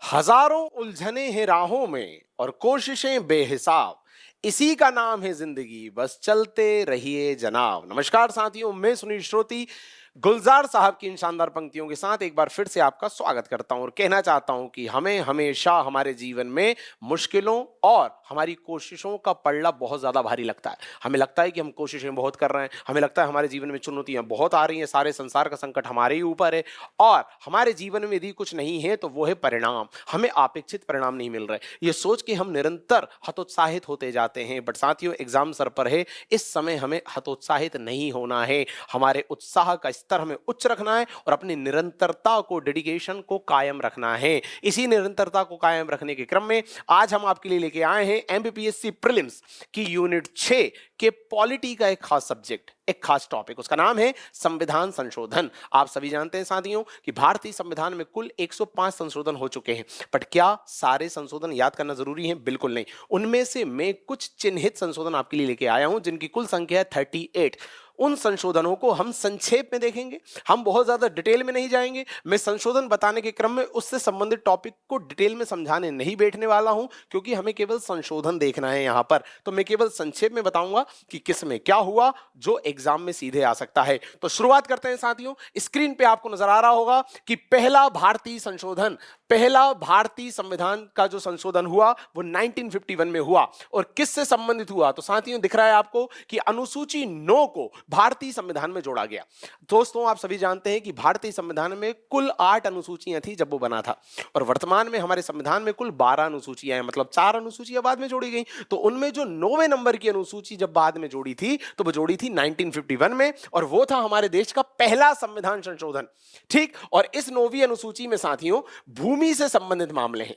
हजारों उलझने हैं राहों में और कोशिशें बेहिसाब। इसी का नाम है जिंदगी, बस चलते रहिए जनाब। नमस्कार साथियों, मैं सुनील श्रोती गुलजार साहब की इन शानदार पंक्तियों के साथ एक बार फिर से आपका स्वागत करता हूं और कहना चाहता हूं कि हमें हमेशा हमारे जीवन में मुश्किलों और हमारी कोशिशों का पलड़ा बहुत ज्यादा भारी लगता है। हमें लगता है कि हम कोशिशें बहुत कर रहे हैं, हमें लगता है हमारे जीवन में चुनौतियां बहुत आ रही हैं, सारे संसार का संकट हमारे ही ऊपर है और हमारे जीवन में यदि कुछ नहीं है तो वो है परिणाम। हमें अपेक्षित परिणाम नहीं मिल रहे, ये सोच के हम निरंतर हतोत्साहित होते जाते हैं। बट साथियों, एग्जाम सर पर है, इस समय हमें हतोत्साहित नहीं होना है। हमारे उत्साह का स्तर हमें उच्च रखना है और अपनी निरंतरता को, डेडिकेशन को कायम रखना है। इसी निरंतरता को कायम रखने के क्रम में आज हम आपके लिए लेके आए हैं एमपीपीएससी प्रीलिम्स की यूनिट 6 के पॉलिटी का एक खास सब्जेक्ट, एक खास टॉपिक। उसका नाम है संविधान संशोधन। आप सभी जानते हैं साथियों कि भारतीय संविधान में कुल 105 संशोधन हो चुके हैं। बट क्या सारे संशोधन याद करना जरूरी है? बिल्कुल नहीं। उनमें से मैं कुछ चिन्हित संशोधन आपके लिए लेके आया हूं जिनकी कुल संख्या है 38। उन संशोधनों को हम संक्षेप में देखेंगे, हम बहुत ज्यादा डिटेल में नहीं जाएंगे। मैं संशोधन बताने के क्रम में उससे संबंधित टॉपिक को डिटेल में समझाने नहीं बैठने वाला हूं, क्योंकि हमें केवल संशोधन देखना है यहां पर। तो मैं केवल संक्षेप में बताऊंगा कि किस में क्या हुआ जो एग्जाम में सीधे आ सकता है। तो शुरुआत करते हैं साथियों। स्क्रीन पे आपको नजर आ रहा होगा कि पहला भारतीय संशोधन, पहला भारतीय संविधान का जो संशोधन हुआ वो 1951 में हुआ। और किससे संबंधित हुआ? तो साथियों दिख रहा है आपको कि अनुसूची 9 को भारतीय संविधान में जोड़ा गया। दोस्तों, आप सभी जानते हैं कि भारतीय संविधान में कुल 8 अनुसूचियां थी जब वो बना था, और वर्तमान में हमारे संविधान में कुल 12 अनुसूचियां हैं, मतलब 4 अनुसूचियां बाद में जोड़ी गई। तो उनमें जो 9वें नंबर की अनुसूची जब बाद में जोड़ी थी तो वो जोड़ी थी 1951 में, और वो था हमारे देश का पहला संविधान संशोधन। ठीक, और इस 9वीं अनुसूची में साथियों भूमि से संबंधित मामले हैं।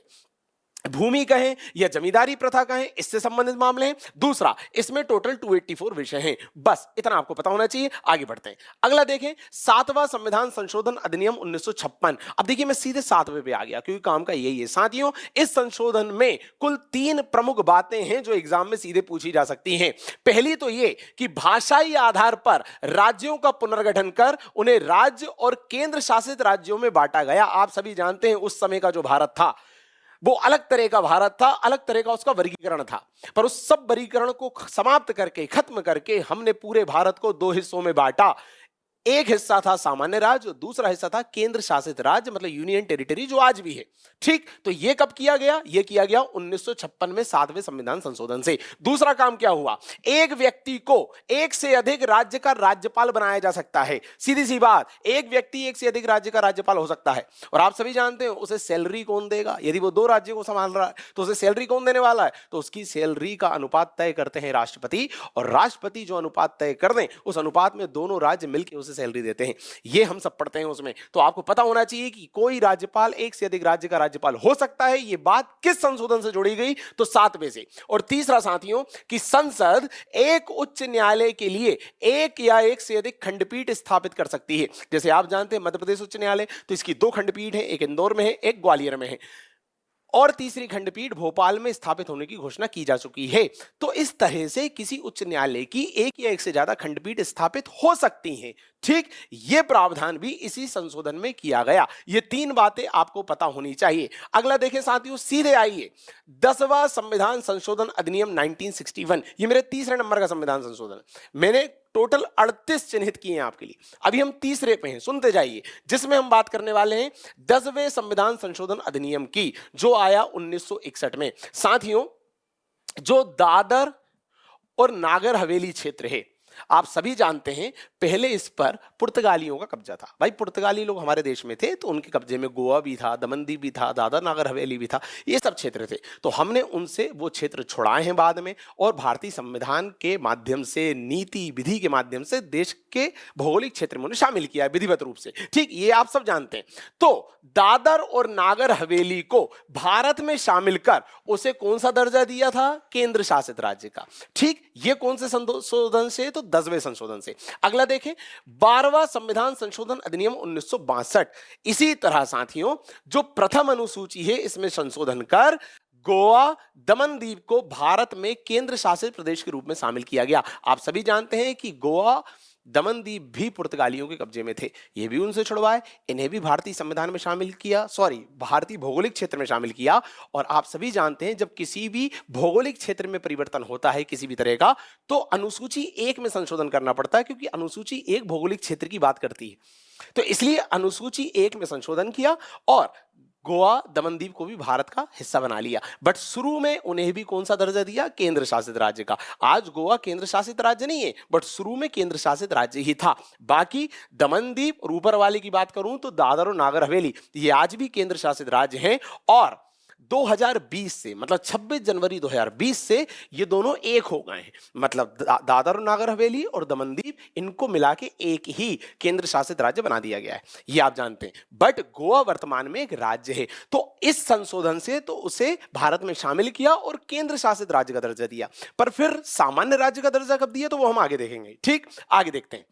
भूमि कहें या जमींदारी प्रथा कहें, इससे संबंधित मामले हैं। दूसरा, इसमें टोटल 284 विषय हैं। बस इतना आपको पता होना चाहिए। आगे बढ़ते हैं, अगला देखें, 7वां संविधान संशोधन अधिनियम 1956। अब देखिए मैं सीधे 7वें पे आ गया क्योंकि काम का यही है साथियों। इस संशोधन में कुल 3 प्रमुख बातें हैं जो एग्जाम में सीधे पूछी जा सकती हैं। पहली तो ये कि भाषाई आधार पर राज्यों का पुनर्गठन कर उन्हें राज्य और केंद्र शासित राज्यों में बांटा गया। आप सभी जानते हैं उस समय का जो भारत था वो अलग तरह का भारत था, अलग तरह का उसका वर्गीकरण था। पर उस सब वर्गीकरण को समाप्त करके, खत्म करके हमने पूरे भारत को 2 हिस्सों में बांटा। एक हिस्सा था सामान्य राज्य, दूसरा हिस्सा था केंद्र शासित राज्य, मतलब यूनियन टेरिटरी, जो आज भी है। ठीक, तो यह कब किया गया? यह किया गया 1956 में 7वें संविधान संशोधन से। दूसरा काम क्या हुआ? एक व्यक्ति को एक से अधिक राज्य का राज्यपाल बनाया जा सकता है। सीधी सी बात, एक व्यक्ति एक से अधिक राज्य का राज्यपाल हो सकता है। और आप सभी जानते हैं उसे सैलरी कौन देगा? यदि वो 2 राज्यों को संभाल रहा है तो उसे सैलरी कौन देने वाला है? तो उसकी सैलरी का अनुपात तय करते हैं राष्ट्रपति, और राष्ट्रपति जो अनुपात तय कर दें उस अनुपात में दोनों राज्य मिलकर सैलरी देते हैं। ये हम सब पढ़ते हैं उसमें। तो आपको पता होना चाहिए कि कोई राज्यपाल एक से अधिक राज्य का राज्यपाल हो सकता है। ये बात किस संशोधन से जोड़ी गई? तो 7वें से। और तीसरा साथियों कि संसद एक उच्च न्यायालय के लिए एक या एक से अधिक खंडपीठ स्थापित कर सकती है। जैसे आप जानते हैं मध्य प्रदेश उच्च न्यायालय, तो इसकी 2 खंडपीठ है, एक इंदौर में है, एक ग्वालियर में है, और तीसरी खंडपीठ भोपाल में स्थापित होने की घोषणा की जा चुकी है। तो इस तरह से किसी उच्च न्यायालय की एक या एक से ज्यादा खंडपीठ स्थापित हो सकती हैं। ठीक, यह प्रावधान भी इसी संशोधन में किया गया। ये 3 बातें आपको पता होनी चाहिए। अगला देखें साथियों, सीधे आइए, 10वां संविधान संशोधन अधिनियम 1961। ये मेरे तीसरे नंबर का संविधान संशोधन। मैंने टोटल 38 चिन्हित किए हैं आपके लिए। अभी हम तीसरे पे हैं, सुनते जाइए, जिसमें हम बात करने वाले हैं 10वें संविधान संशोधन अधिनियम की, जो आया 1961 में। साथियों, जो दादर और नागर हवेली क्षेत्र है, आप सभी जानते हैं पहले इस पर पुर्तगालियों का कब्जा था। भाई पुर्तगाली लोग हमारे देश में थे तो उनके कब्जे में गोवा भी था, दमनदीप भी था, दादर नागर हवेली भी था, ये सब क्षेत्र थे। तो हमने उनसे वो क्षेत्र छुड़ाए हैं बाद में, और भारतीय संविधान के माध्यम से, नीति विधि के माध्यम से देश के भौगोलिक क्षेत्र में उन्हें शामिल किया है विधिवत रूप से। ठीक, ये आप सब जानते हैं। तो दादर और नागर हवेली को भारत में शामिल कर उसे कौन सा दर्जा दिया था? केंद्र शासित राज्य का। ठीक, ये कौन से संशोधन से? तो 10वें संशोधन से। अगला देखें, 12वां संविधान संशोधन अधिनियम 1962। इसी तरह साथियों, जो प्रथम अनुसूची है इसमें संशोधन कर गोवा, दमन द्वीप को भारत में केंद्र शासित प्रदेश के रूप में शामिल किया गया। आप सभी जानते हैं कि गोवा दमनदीप भी पुर्तगालियों के कब्जे में थे, ये भी उनसे छुड़वाए, इन्हें भी भारतीय संविधान में शामिल किया, भारतीय भौगोलिक क्षेत्र में शामिल किया। और आप सभी जानते हैं जब किसी भी भौगोलिक क्षेत्र में परिवर्तन होता है किसी भी तरह का, तो अनुसूची 1 में संशोधन करना पड़ता है, क्योंकि अनुसूची 1 भौगोलिक क्षेत्र की बात करती है। तो इसलिए अनुसूची 1 में संशोधन किया और गोवा दमनदीप को भी भारत का हिस्सा बना लिया। बट शुरू में उन्हें भी कौन सा दर्जा दिया? केंद्र शासित राज्य का। आज गोवा केंद्र शासित राज्य नहीं है, बट शुरू में केंद्र शासित राज्य ही था। बाकी दमनदीप और ऊपर वाले की बात करूं तो दादर और नागर हवेली, ये आज भी केंद्र शासित राज्य हैं। और 2020 से, मतलब 26 जनवरी 2020 से ये दोनों एक हो गए हैं। मतलब दादर और नागर हवेली और दमनदीप, इनको मिला के एक ही केंद्र शासित राज्य बना दिया गया है, ये आप जानते हैं। बट गोवा वर्तमान में एक राज्य है, तो इस संशोधन से तो उसे भारत में शामिल किया और केंद्र शासित राज्य का दर्जा दिया। पर फिर सामान्य राज्य का दर्जा कब दिया, तो वो हम आगे देखेंगे। ठीक, आगे देखते हैं।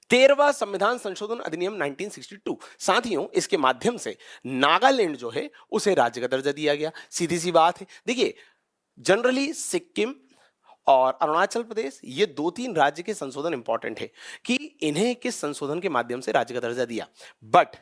13वां संविधान संशोधन अधिनियम 1962, साथियों इसके माध्यम से नागालैंड जो है उसे राज्य का दर्जा दिया गया। सीधी सी बात है। देखिए, जनरली सिक्किम और अरुणाचल प्रदेश, ये 2-3 राज्य के संशोधन इंपॉर्टेंट है कि इन्हें किस संशोधन के माध्यम से राज्य का दर्जा दिया। बट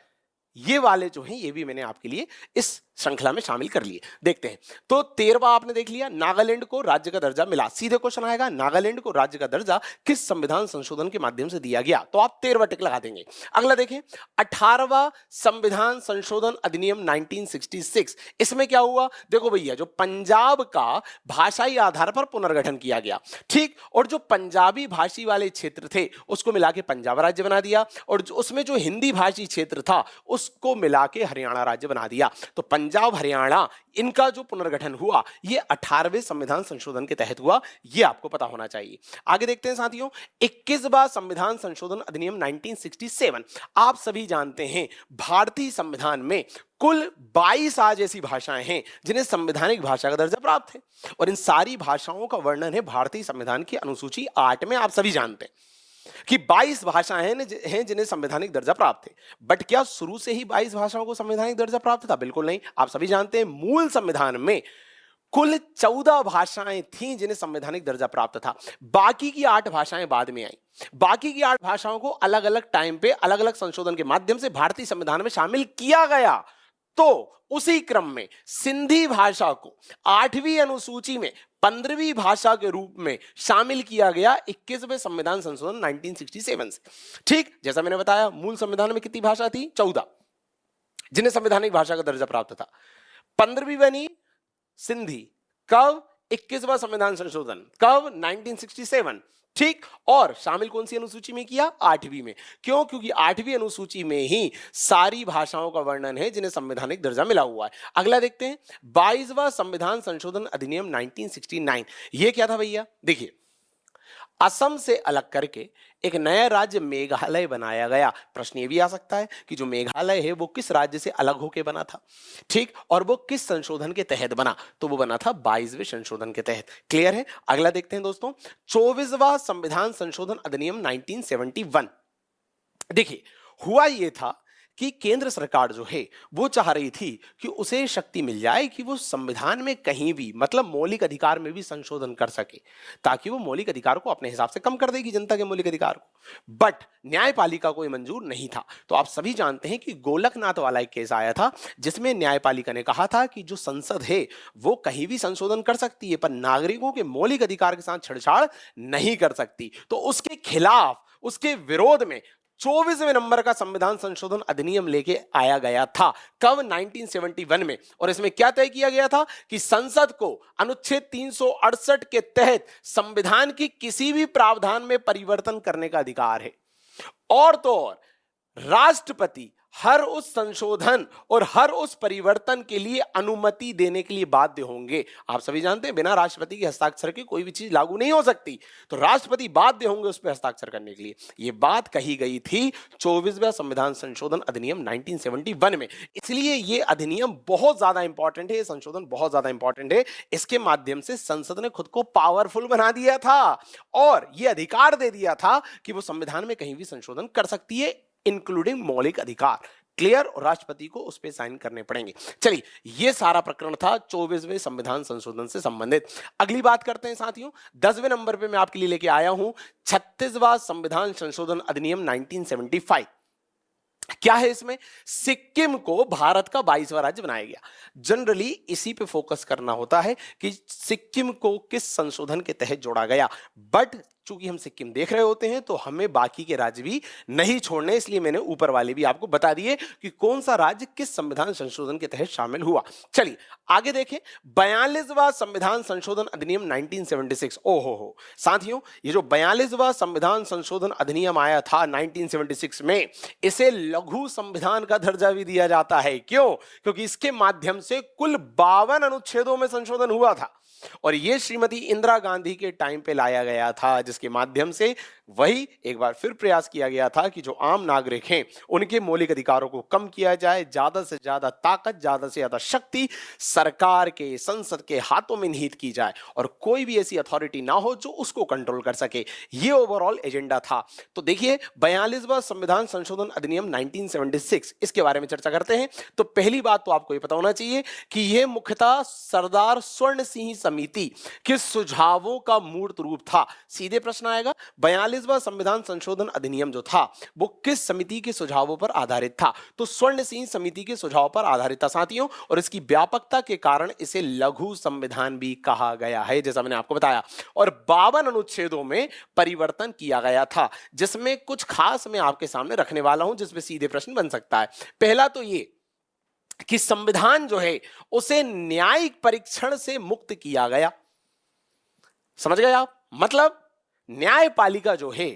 ये वाले जो हैं ये भी मैंने आपके लिए इस श्रृंखला में शामिल कर लिए। देखते हैं। तो 13वां आपने देख लिया, नागालैंड को राज्य का दर्जा मिला। सीधे क्वेश्चन आएगा, नागालैंड को राज्य का दर्जा किस संविधान संशोधन के माध्यम से दिया गया? तो आप 13वां टिक लगा देंगे। अगला देखें, 18वां संविधान संशोधन अधिनियम 1966, इसमें क्या हुआ? देखो भैया, जो पंजाब का भाषाई आधार पर पुनर्गठन किया गया, ठीक, और जो पंजाबी भाषी वाले क्षेत्र थे उसको मिला के पंजाब राज्य बना दिया, और उसमें जो हिंदी भाषी क्षेत्र था उसको मिला के हरियाणा राज्य बना दिया। तो पंजाब हरियाणा इनका जो पुनर्गठन हुआ ये 18वें संविधान संशोधन के तहत हुआ, ये आपको पता होना चाहिए। आगे देखते हैं साथियों, 21वां संविधान संशोधन अधिनियम 1967। आप सभी जानते हैं भारतीय संविधान में कुल 22 आज ऐसी भाषाएं हैं जिन्हें संवैधानिक भाषा का दर्जा प्राप्त है, और इन सारी भाषाओं का वर्णन है भारतीय संविधान की अनुसूची 8 में। आप सभी जानते हैं कि 22 भाषाएं हैं जिन्हें संवैधानिक दर्जा प्राप्त है। बट क्या शुरू से ही 22 भाषाओं को संवैधानिक दर्जा प्राप्त था? बिल्कुल नहीं। आप सभी जानते हैं मूल संविधान में कुल 14 भाषाएं थीं जिन्हें संवैधानिक दर्जा प्राप्त था। बाकी की 8 भाषाएं बाद में आई। बाकी की 8 भाषाओं को अलग अलग टाइम पे अलग अलग संशोधन के माध्यम से भारतीय संविधान में शामिल किया गया। तो उसी क्रम में सिंधी भाषा को 8वीं अनुसूची में 15वीं भाषा के रूप में शामिल किया गया 21वें संविधान संशोधन 1967 से। ठीक, जैसा मैंने बताया मूल संविधान में कितनी भाषा थी? 14 जिन्हें संवैधानिक भाषा का दर्जा प्राप्त था। 15वीं बनी सिंधी, कब? 21वां संविधान संशोधन, कब? 1967। ठीक, और शामिल कौन सी अनुसूची में किया? 8वीं में। क्यों? क्योंकि 8वीं अनुसूची में ही सारी भाषाओं का वर्णन है जिन्हें संवैधानिक दर्जा मिला हुआ है। अगला देखते हैं, 22वां संविधान संशोधन अधिनियम 1969। ये क्या था भैया? देखिए, असम से अलग करके एक नया राज्य मेघालय बनाया गया। प्रश्न ये भी आ सकता है कि जो मेघालय है वो किस राज्य से अलग होकर बना था? ठीक, और वो किस संशोधन के तहत बना? तो वो बना था 22वें संशोधन के तहत। क्लियर है? अगला देखते हैं दोस्तों, 24वां संविधान संशोधन अधिनियम 1971। देखिए, हुआ ये था कि केंद्र सरकार जो है वो चाह रही थी कि उसे शक्ति मिल जाए कि वो संविधान में कहीं भी, मतलब मौलिक अधिकार में भी संशोधन कर सके, ताकि वो मौलिक अधिकार को अपने हिसाब से कम कर देगी, जनता के मौलिक अधिकार को। बट न्यायपालिका को ये मंजूर नहीं था। तो आप सभी जानते हैं कि गोलकनाथ वाला एक केस आया था जिसमें न्यायपालिका ने कहा था कि जो संसद है वो कहीं भी संशोधन कर सकती है पर नागरिकों के मौलिक अधिकार के साथ छेड़छाड़ नहीं कर सकती। तो उसके खिलाफ, उसके विरोध में 24वें नंबर का संविधान संशोधन अधिनियम लेके आया गया था। कब? 1971 में। और इसमें क्या तय किया गया था कि संसद को अनुच्छेद 368 के तहत संविधान की किसी भी प्रावधान में परिवर्तन करने का अधिकार है, और तो और राष्ट्रपति हर उस संशोधन और हर उस परिवर्तन के लिए अनुमति देने के लिए बाध्य होंगे। आप सभी जानते हैं बिना राष्ट्रपति के हस्ताक्षर के कोई भी चीज लागू नहीं हो सकती, तो राष्ट्रपति बाध्य होंगे उस पर हस्ताक्षर करने के लिए। यह बात कही गई थी 24वें संविधान संशोधन अधिनियम 1971 में। इसलिए यह अधिनियम बहुत ज्यादा इंपॉर्टेंट है, यह संशोधन बहुत ज्यादा इंपॉर्टेंट है। इसके माध्यम से संसद ने खुद को पावरफुल बना दिया था और यह अधिकार दे दिया था कि वो संविधान में कहीं भी संशोधन कर सकती है, इंक्लूडिंग मौलिक अधिकार। क्लियर, और राष्ट्रपति को उस पर साइन करने पड़ेंगे। चलिए, ये सारा प्रकरण था 24वें संविधान संशोधन से संबंधित। अगली बात करते हैं साथियों, 10वें नंबर पे मैं आपके लिए लेके आया हूं 36वां संविधान संशोधन अधिनियम 1975। क्या है इसमें? सिक्किम को भारत का 22वां राज्य बनाया गया। जनरली इसी पे फोकस करना होता है कि सिक्किम को किस संशोधन के तहत जोड़ा गया, बट चूंकि हम सिक्किम देख रहे होते हैं तो हमें बाकी के राज्य भी नहीं छोड़ने, इसलिए मैंने ऊपर वाले भी आपको बता दिए कि कौन सा राज्य किस संविधान संशोधन के तहत शामिल हुआ। चलिए आगे देखें, 42वां संविधान संशोधन अधिनियम 1976। ओहो हो साथियों, ये जो 42वां संविधान संशोधन अधिनियम आया था 1976 में, इसे लघु संविधान का दर्जा भी दिया जाता है। क्यों? क्योंकि इसके माध्यम से कुल 52 अनुच्छेदों में संशोधन हुआ था, और यह श्रीमती इंदिरा गांधी के टाइम पे लाया गया था, जिसके माध्यम से वही एक बार फिर प्रयास किया गया था कि जो आम नागरिक हैं उनके मौलिक अधिकारों को कम किया जाए, ज्यादा से ज्यादा ताकत, ज्यादा से ज्यादा शक्ति सरकार के, संसद के हाथों में निहित की जाए, और कोई भी ऐसी अथॉरिटी ना हो जो उसको कंट्रोल कर सके। ये ओवरऑल एजेंडा था। तो देखिए, 42वां संविधान संशोधन अधिनियम 1976, इसके बारे में चर्चा करते हैं। तो पहली बात तो आपको ये पता होना चाहिए कि यह मुख्यतः सरदार स्वर्ण सिंह समिति के सुझावों का मूर्त रूप था। सीधे प्रश्न आएगा, 42वां संविधान संशोधन अधिनियम जो था वो किस समिति के सुझावों पर आधारित था? तो स्वर्ण सिंह समिति के सुझाव पर आधारित था साथियों, और इसकी व्यापकता के कारण इसे लघु संविधान भी कहा गया है, जैसा मैंने आपको बताया। और 52 अनुच्छेदों में परिवर्तन किया गया था, जिसमें कुछ खास मैं आपके सामने रखने वाला हूं, जिसमें सीधे प्रश्न बन सकता है। पहला तो ये कि संविधान जो है उसे न्यायिक परीक्षण से मुक्त किया गया। समझ गए आप? मतलब न्यायपालिका जो है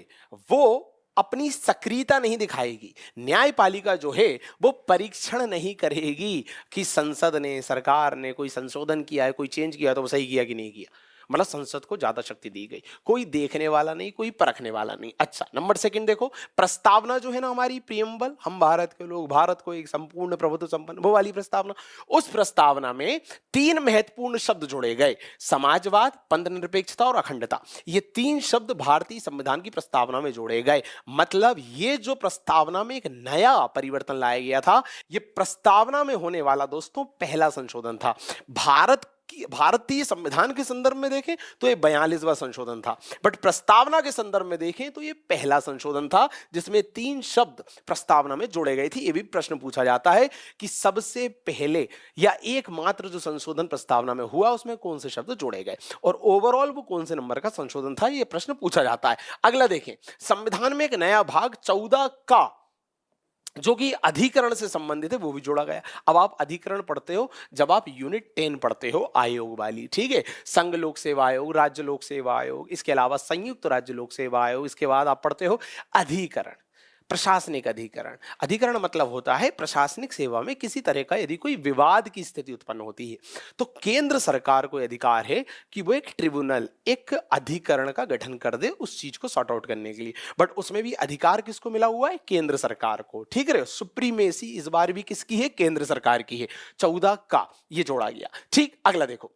वो अपनी सक्रियता नहीं दिखाएगी, न्यायपालिका जो है वो परीक्षण नहीं करेगी कि संसद ने, सरकार ने कोई संशोधन किया है, कोई चेंज किया तो वो सही किया कि नहीं किया। मतलब संसद को ज्यादा शक्ति दी गई, कोई देखने वाला नहीं, कोई परखने वाला नहीं। अच्छा, नंबर सेकंड देखो, प्रस्तावना जो है ना हमारी प्रियम्बल, हम भारत के लोग, भारत को एक संपूर्ण प्रभुत्व संपन्न, वो वाली प्रस्तावना, उस प्रस्तावना में 3 महत्वपूर्ण शब्द जोड़े गए, समाजवाद, पंथनिरपेक्षता और अखंडता। ये 3 शब्द भारतीय संविधान की प्रस्तावना में जोड़े गए। मतलब ये जो प्रस्तावना में एक नया परिवर्तन लाया गया था, ये प्रस्तावना में होने वाला दोस्तों पहला संशोधन था। भारतीय संविधान के संदर्भ में देखें तो ये 42वां संशोधन था, बट प्रस्तावना के संदर्भ में देखें तो ये पहला संशोधन था, जिसमें 3 शब्द प्रस्तावना में जोड़े गए थे। ये भी प्रश्न पूछा जाता है कि सबसे पहले या एकमात्र जो संशोधन प्रस्तावना में हुआ उसमें कौन से शब्द जोड़े गए, और ओवरऑल वो कौन से नंबर का संशोधन था, ये प्रश्न पूछा जाता है। अगला देखें, संविधान में एक नया भाग 14 का जो कि अधिकरण से संबंधित है वो भी जोड़ा गया। अब आप अधिकरण पढ़ते हो जब आप यूनिट 10 पढ़ते हो आयोग वाली, ठीक है, संघ लोक सेवा आयोग, राज्य लोक सेवा आयोग, इसके अलावा संयुक्त राज्य लोक सेवा आयोग, इसके बाद आप पढ़ते हो अधिकरण, प्रशासनिक अधिकरण। अधिकरण मतलब होता है प्रशासनिक सेवा में किसी तरह का यदि कोई विवाद की स्थिति उत्पन्न होती है तो केंद्र सरकार को अधिकार है कि वो एक ट्रिब्यूनल, एक अधिकरण का गठन कर दे उस चीज को सॉर्ट आउट करने के लिए। बट उसमें भी अधिकार किसको मिला हुआ है? केंद्र सरकार को, ठीक है। सुप्रीमेसी इस बार भी किसकी है? केंद्र सरकार की है। 14 का ये जोड़ा गया, ठीक। अगला देखो,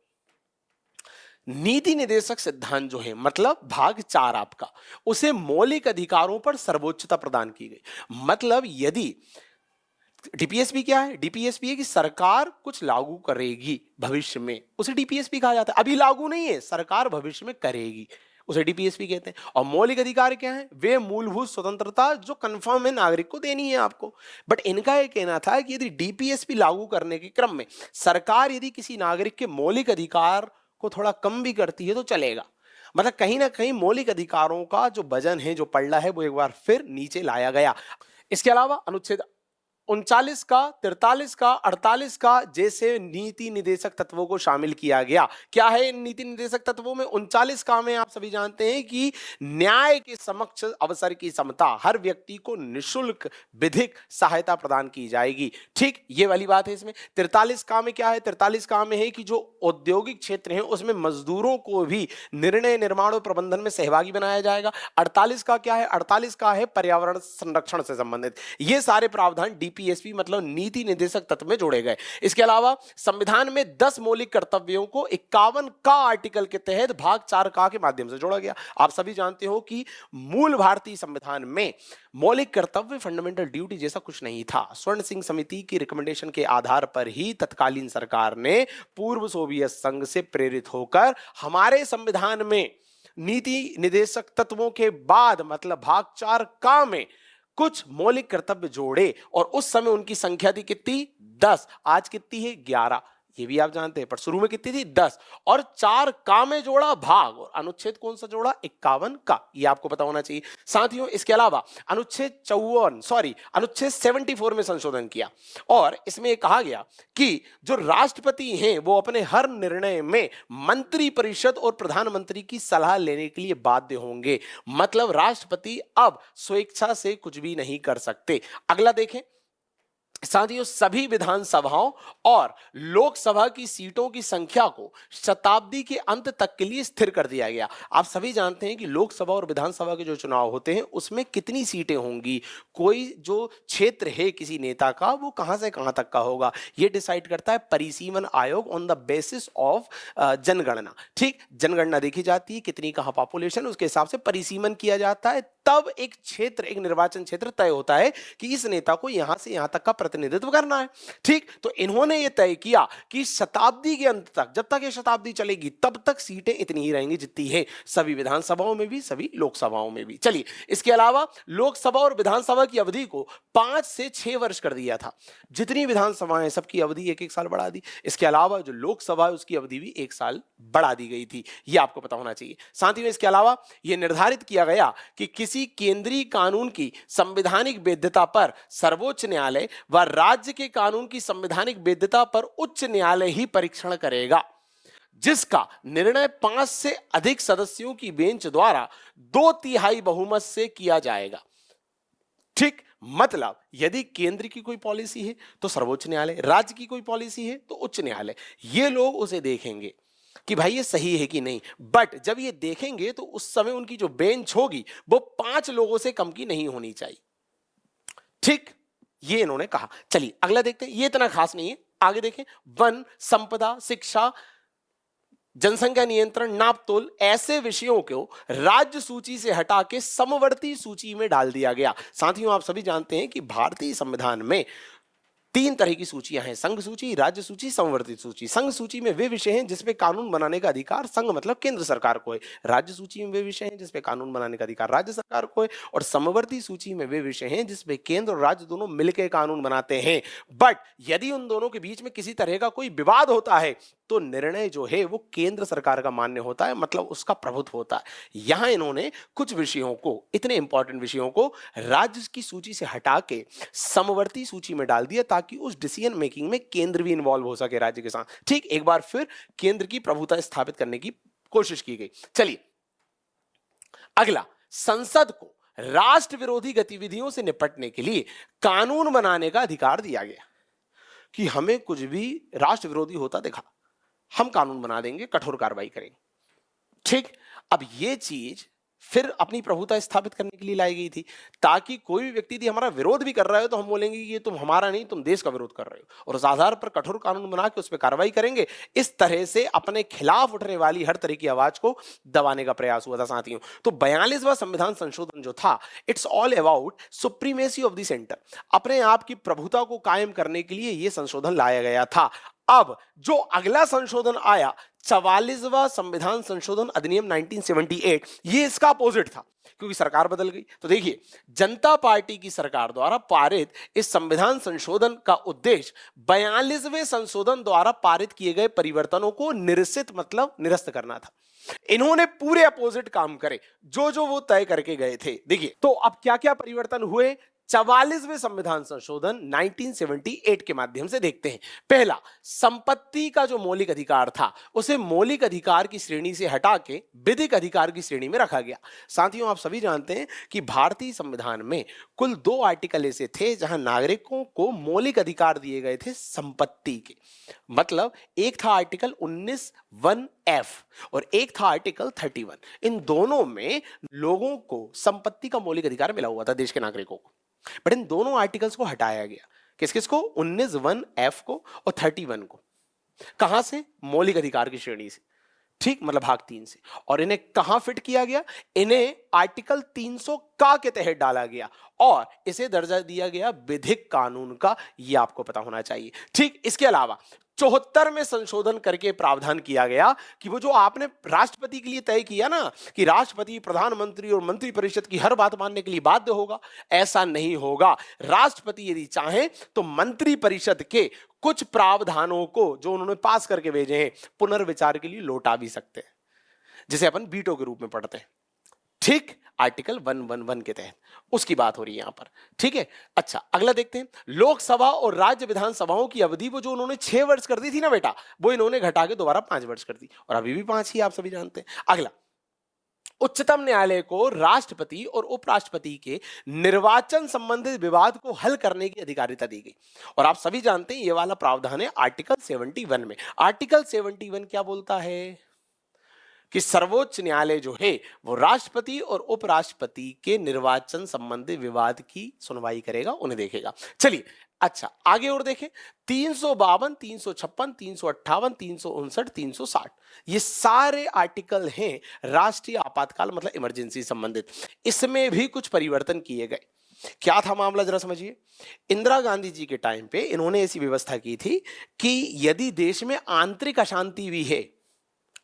नीति निदेशक सिद्धांत जो है, मतलब भाग 4 आपका, उसे मौलिक अधिकारों पर सर्वोच्चता प्रदान की गई। मतलब यदि डीपीएसपी क्या है? डीपीएसपी है कि सरकार कुछ लागू करेगी भविष्य में, उसे डीपीएसपी कहा जाता है। अभी लागू नहीं है, सरकार भविष्य में करेगी, उसे डीपीएसपी कहते हैं। और मौलिक अधिकार क्या है? वे मूलभूत स्वतंत्रता जो कंफर्म है नागरिक को देनी है आपको। बट इनका यह कहना था कि यदि डीपीएसपी लागू करने के क्रम में सरकार यदि किसी नागरिक के मौलिक अधिकार को थोड़ा कम भी करती है तो चलेगा। मतलब कहीं ना कहीं मौलिक अधिकारों का जो वजन है, जो पल्ला है, वो एक बार फिर नीचे लाया गया। इसके अलावा अनुच्छेद 39 का, 43 का, 48 का जैसे नीति निदेशक तत्वों को शामिल किया गया। क्या है इन नीति निदेशक तत्वों में? 39 का में आप सभी जानते हैं कि न्याय के समक्ष अवसर की समता, हर व्यक्ति को निशुल्क विधिक सहायता प्रदान की जाएगी, ठीक, ये वाली बात है इसमें। 43 का में क्या है? 43 का में है कि जो औद्योगिक क्षेत्र है उसमें मजदूरों को भी निर्णय, निर्माण और प्रबंधन में सहभागी बनाया जाएगा। 48 का क्या है? 48 का है पर्यावरण संरक्षण से संबंधित। ये सारे प्रावधान नीपीएसपी मतलब नीति निर्देशक तत्व में जोड़े गए। इसके अलावा संविधान में 10 मौलिक कर्तव्यों को 51 का आर्टिकल के तहत भाग 4 का के माध्यम से जोड़ा गया। आप सभी जानते हो कि मूल भारतीय संविधान में मौलिक कर्तव्य फंडामेंटल ड्यूटी जैसा कुछ नहीं था। स्वर्ण सिंह समिति की रिकमेंडेशन के आधार पर ही तत्कालीन सरकार ने पूर्व सोवियत संघ से प्रेरित होकर हमारे संविधान में नीति निर्देशक तत्वों के बाद मतलब भाग 4 का में कुछ मौलिक कर्तव्य जोड़े और उस समय उनकी संख्या थी कितनी? 10। आज कितनी है? 11। ये भी आप जानते हैं, पर शुरू में कितनी थी? 10। और 4 का में जोड़ा भाग और अनुच्छेद कौन सा जोड़ा? 51 का। ये आपको पता होना चाहिए साथियों। इसके अलावा अनुच्छेद 74 में संशोधन किया और इसमें कहा गया कि जो राष्ट्रपति हैं वो अपने हर निर्णय में मंत्री परिषद और प्रधानमंत्री की सलाह लेने के लिए बाध्य होंगे। मतलब राष्ट्रपति अब स्वेच्छा से कुछ भी नहीं कर सकते। अगला देखें साथियों, सभी विधानसभाओं और लोकसभा की सीटों की संख्या को शताब्दी के अंत तक के लिए स्थिर कर दिया गया। आप सभी जानते हैं कि लोकसभा और विधानसभा के जो चुनाव होते हैं उसमें कितनी सीटें होंगी, कोई जो क्षेत्र है किसी नेता का वो कहां से कहां तक का होगा, ये डिसाइड करता है परिसीमन आयोग ऑन द बेसिस ऑफ जनगणना। ठीक, जनगणना देखी जाती है कितनी कहां पॉपुलेशन, उसके हिसाब से परिसीमन किया जाता है, तब एक क्षेत्र, एक निर्वाचन क्षेत्र तय होता है कि इस नेता को यहां से यहां तक का प्रतिनिधित्व करना है। ठीक, तो इन्होंने यह तय किया कि शताब्दी के अंत तक, जब तक ये शताब्दी चलेगी तब तक सीटें इतनी ही रहेंगी जितनी है, सभी विधानसभाओं में भी सभी लोकसभाओं में भी। चलिए, इसके अलावा लोकसभा और विधानसभा की अवधि को 5 से 6 वर्ष कर दिया था। जितनी विधानसभाएं सबकी अवधि 1-1 साल बढ़ा दी। इसके अलावा जो लोकसभा है उसकी अवधि भी 1 साल बढ़ा दी गई थी। यह आपको पता होना चाहिए साथियों। इसके अलावा यह निर्धारित किया गया कि किसी केंद्रीय कानून की संवैधानिक वैधता पर सर्वोच्च न्यायालय व राज्य के कानून की संवैधानिक वैधता पर उच्च न्यायालय ही परीक्षण करेगा, जिसका निर्णय 5 से अधिक सदस्यों की बेंच द्वारा 2/3 बहुमत से किया जाएगा। ठीक, मतलब यदि केंद्र की कोई पॉलिसी है तो सर्वोच्च न्यायालय, राज्य की कोई पॉलिसी है तो उच्च न्यायालय, ये लोग उसे देखेंगे कि भाई ये सही है कि नहीं। बट जब ये देखेंगे तो उस समय उनकी जो बेंच होगी वो 5 लोगों से कम की नहीं होनी चाहिए। ठीक, ये इन्होंने कहा। चलिए अगला देखते हैं, ये इतना खास नहीं है, आगे देखें। वन, संपदा, शिक्षा, जनसंख्या नियंत्रण, नापतोल, ऐसे विषयों को राज्य सूची से हटा के समवर्ती सूची में डाल दिया गया। साथियों, आप सभी जानते हैं कि भारतीय संविधान में 3 तरह की सूचियां हैं, संघ सूची, राज्य सूची, समवर्ती सूची। संघ सूची में वे विषय हैं जिसपे कानून बनाने का अधिकार संघ मतलब केंद्र सरकार को है। राज्य सूची में वे विषय हैं जिसपे कानून बनाने का अधिकार राज्य सरकार को है। और समवर्ती सूची में वे विषय हैं जिसपे केंद्र और राज्य दोनों मिलकर कानून बनाते हैं। बट यदि उन दोनों के बीच में किसी तरह का कोई विवाद होता है तो निर्णय जो है वो केंद्र सरकार का मान्य होता है, मतलब उसका प्रभुत्व होता है। यहां इन्होंने कुछ विषयों को, इतने इंपॉर्टेंट विषयों को राज्य की सूची से हटा के समवर्ती सूची में डाल दिया ताकि उस डिसीजन मेकिंग में केंद्र भी इन्वॉल्व हो सके राज्य के साथ। ठीक, एक बार फिर केंद्र की प्रभुता स्थापित करने की कोशिश की गई। चलिए अगला, संसद को राष्ट्र विरोधी गतिविधियों से निपटने के लिए कानून बनाने का अधिकार दिया गया कि हमें कुछ भी राष्ट्र विरोधी होता देखा हम कानून बना देंगे, कठोर कार्रवाई करेंगे। ठीक, अब ये चीज फिर अपनी प्रभुता स्थापित करने के लिए लाई गई थी ताकि कोई भी व्यक्ति यदि हमारा विरोध भी कर रहा है तो हम बोलेंगे कि ये तुम हमारा नहीं, तुम देश का विरोध कर रहे हो, और उस आधार पर कठोर कानून बना के उस पर कार्रवाई करेंगे। इस तरह से अपने खिलाफ उठने वाली हर तरह की आवाज को दबाने का प्रयास हुआ था साथियों। तो 42वां संविधान संशोधन जो था, it's all about supremacy of the centre. अपने आप की प्रभुता को कायम करने के लिए यह संशोधन लाया गया था। अब जो अगला संशोधन आया, 44वां संविधान संशोधन अधिनियम 1978, ये इसका अपोजिट था क्योंकि सरकार बदल गई। तो देखिए, जनता पार्टी की सरकार द्वारा पारित इस संविधान संशोधन का उद्देश्य 42वें संशोधन द्वारा पारित किए गए परिवर्तनों को निरसित मतलब निरस्त करना था। इन्होंने पूरे अपोजिट काम करे जो वो तय करके गए थे। देखिए, तो अब क्या क्या परिवर्तन हुए 44वें संविधान संशोधन 1978 के माध्यम से देखते हैं। पहला, संपत्ति का जो मौलिक अधिकार था उसे मौलिक अधिकार की श्रेणी से हटा के विधिक अधिकार की श्रेणी में रखा गया। साथियों, आप सभी जानते हैं कि भारतीय संविधान में कुल 2 आर्टिकल ऐसे थे जहां नागरिकों को मौलिक अधिकार दिए गए थे संपत्ति के। मतलब एक था आर्टिकल 19(1)(f) और एक था आर्टिकल 31। इन दोनों में लोगों को संपत्ति का मौलिक अधिकार मिला हुआ था, देश के नागरिकों को। बट इन दोनों आर्टिकल्स को हटाया गया। किस किस को? 19(1)(f) को और 31 को। कहां से? मौलिक अधिकार की श्रेणी से, ठीक, मतलब भाग 3 से। और इन्हें कहां फिट किया गया? इन्हें आर्टिकल 300 का के तहत डाला गया और इसे दर्जा दिया गया विधिक कानून का, यह आपको पता होना चाहिए। ठीक, इसके अलावा 74 में संशोधन करके प्रावधान किया गया कि वो जो आपने राष्ट्रपति के लिए तय किया ना कि राष्ट्रपति, प्रधानमंत्री और मंत्रिपरिषद की हर बात मानने के लिए बाध्य होगा, ऐसा नहीं होगा। राष्ट्रपति यदि चाहे तो मंत्रिपरिषद के कुछ प्रावधानों को जो उन्होंने पास करके भेजे हैं पुनर्विचार के लिए लौटा भी सकते हैं, जिसे अपन वीटो के रूप में पढ़ते हैं। ठीक, आर्टिकल 111 के तहत उसकी बात हो रही है यहां पर। ठीक है, अच्छा अगला देखते हैं। लोकसभा और राज्य विधानसभाओं की अवधि वो जो उन्होंने 6 वर्ष कर दी थी ना बेटा, वो इन्होंने घटा के दोबारा 5 वर्ष कर दी और अभी भी 5 ही, आप सभी जानते हैं। अगला, उच्चतम न्यायालय को राष्ट्रपति और उपराष्ट्रपति के निर्वाचन संबंधित विवाद को हल करने की अधिकारिता दी गई। और आप सभी जानते हैं ये वाला प्रावधान है आर्टिकल 71 में। आर्टिकल 71 क्या बोलता है कि सर्वोच्च न्यायालय जो है वो राष्ट्रपति और उपराष्ट्रपति के निर्वाचन संबंधी विवाद की सुनवाई करेगा, उन्हें देखेगा। चलिए अच्छा आगे और देखें, 352, 356, 358, 359, 360 ये सारे आर्टिकल हैं राष्ट्रीय आपातकाल मतलब इमरजेंसी संबंधित। इसमें भी कुछ परिवर्तन किए गए। क्या था मामला, जरा समझिए। इंदिरा गांधी जी के टाइम पे इन्होंने ऐसी व्यवस्था की थी कि यदि देश में आंतरिक अशांति भी है,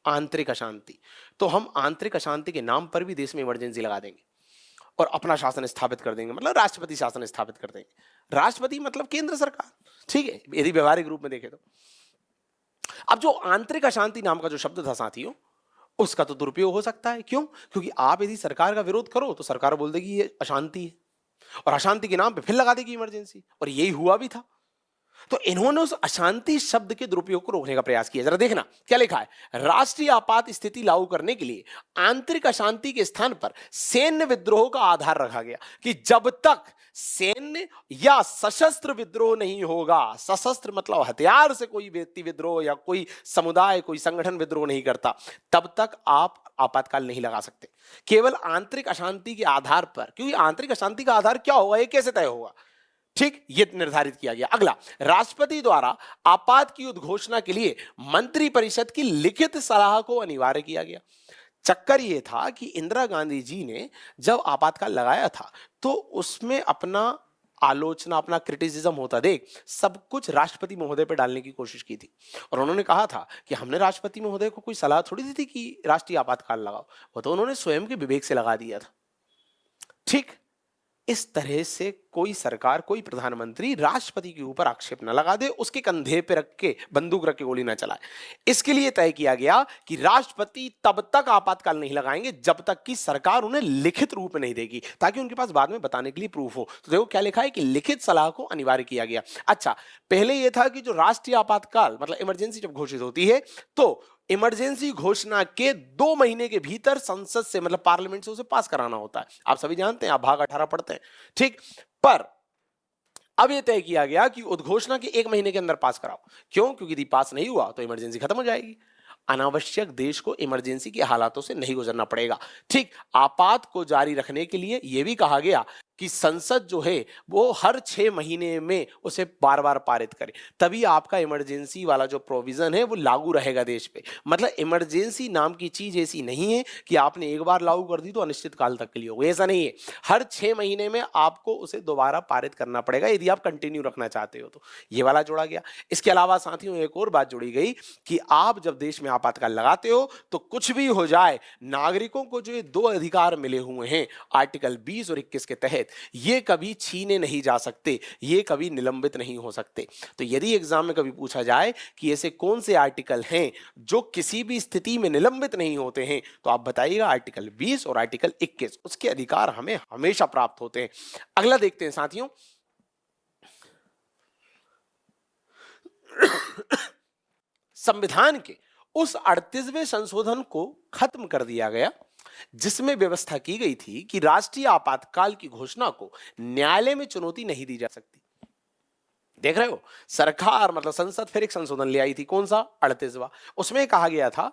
आंतरिक अशांति, तो हम आंतरिक अशांति के नाम पर भी देश में इमरजेंसी लगा देंगे और अपना शासन स्थापित कर देंगे, मतलब राष्ट्रपति शासन स्थापित कर देंगे। राष्ट्रपति मतलब केंद्र सरकार, ठीक है, यदि व्यवहारिक रूप में देखें तो। अब जो आंतरिक अशांति नाम का जो शब्द था साथियों, उसका तो दुरुपयोग हो सकता है। क्यों? क्योंकि आप यदि सरकार का विरोध करो तो सरकार बोल देगी ये अशांति है और अशांति के नाम पे फिर लगा देगी इमरजेंसी, और यही हुआ भी था। तो इन्होंने उस अशांति शब्द के दुरुपयोग को रोकने का प्रयास किया। जरा देखना क्या लिखा है, राष्ट्रीय आपात स्थिति लागू करने के लिए आंतरिक अशांति के स्थान पर सैन्य विद्रोह का आधार रखा गया कि जब तक सैन्य या सशस्त्र विद्रोह नहीं होगा, सशस्त्र मतलब हथियार से कोई व्यक्ति विद्रोह या कोई समुदाय कोई संगठन विद्रोह नहीं करता, तब तक आप आपातकाल नहीं लगा सकते। केवल आंतरिक अशांति के आधार पर, क्योंकि आंतरिक अशांति का आधार क्या होगा, ये कैसे तय होगा, ठीक, ये निर्धारित किया गया। अगला, राष्ट्रपति द्वारा आपात की उद्घोषणा के लिए मंत्रिपरिषद की लिखित सलाह को अनिवार्य किया गया। चक्कर ये था कि इंदिरा गांधी जी ने जब आपातकाल लगाया था तो उसमें अपना आलोचना, अपना क्रिटिसिज्म होता देख सब कुछ राष्ट्रपति महोदय पर डालने की कोशिश की थी। और उन्होंने कहा था कि हमने राष्ट्रपति महोदय को कोई सलाह थोड़ी दी थी कि राष्ट्रीय आपातकाल लगाओ, वो तो उन्होंने स्वयं के विवेक से लगा दिया था। ठीक, इस तरह से कोई सरकार, कोई प्रधानमंत्री राष्ट्रपति के ऊपर आक्षेप न लगा दे, उसके कंधे पे रख के बंदूक रख के गोली न चलाए। इसके लिए तय किया गया कि राष्ट्रपति तब तक आपातकाल नहीं लगाएंगे जब तक कि सरकार उन्हें लिखित रूप में नहीं देगी, ताकि उनके पास बाद में बताने के लिए प्रूफ हो। तो देखो क्या लिखा है कि लिखित सलाह को अनिवार्य किया गया। अच्छा, पहले यह था कि जो राष्ट्रीय आपातकाल मतलब इमरजेंसी जब घोषित होती है तो इमरजेंसी घोषणा के 2 महीने के भीतर संसद से मतलब पार्लियामेंट से उसे पास कराना होता है। आप सभी जानते हैं, आप भाग 18 पढ़ते हैं, ठीक। पर अब यह तय किया गया कि उद्घोषणा के 1 महीने के अंदर पास कराओ। क्यों? क्योंकि यदि पास नहीं हुआ तो इमरजेंसी खत्म हो जाएगी। अनावश्यक देश को इमरजेंसी के हालातों से नहीं गुजरना पड़ेगा। ठीक, आपात को जारी रखने के लिए यह भी कहा गया कि संसद जो है वो हर 6 महीने में उसे बार बार पारित करे, तभी आपका इमरजेंसी वाला जो प्रोविजन है वो लागू रहेगा देश पे। मतलब इमरजेंसी नाम की चीज ऐसी नहीं है कि आपने एक बार लागू कर दी तो अनिश्चित काल तक के लिए होगी, ऐसा नहीं है। हर 6 महीने में आपको उसे दोबारा पारित करना पड़ेगा यदि आप कंटिन्यू रखना चाहते हो तो। ये वाला जोड़ा गया। इसके अलावा साथियों एक और बात जोड़ी गई कि आप जब देश में आपातकाल लगाते हो तो कुछ भी हो जाए, नागरिकों को जो ये 2 अधिकार मिले हुए हैं आर्टिकल 20 और 21 के तहत, ये कभी छीने नहीं जा सकते, ये कभी निलंबित नहीं हो सकते। तो यदि एग्जाम में कभी पूछा जाए कि ऐसे कौन से आर्टिकल हैं जो किसी भी स्थिति में निलंबित नहीं होते हैं, तो आप बताइएगा आर्टिकल 20 और आर्टिकल 21, उसके अधिकार हमें हमेशा प्राप्त होते हैं। अगला देखते हैं साथियों, संविधान के उस 38वें संशोधन को खत्म कर दिया गया जिसमें व्यवस्था की गई थी कि राष्ट्रीय आपातकाल की घोषणा को न्यायालय में चुनौती नहीं दी जा सकती। देख रहे हो, सरकार मतलब संसद फिर एक संशोधन ले आई थी, कौन सा? 38वां। उसमें कहा गया था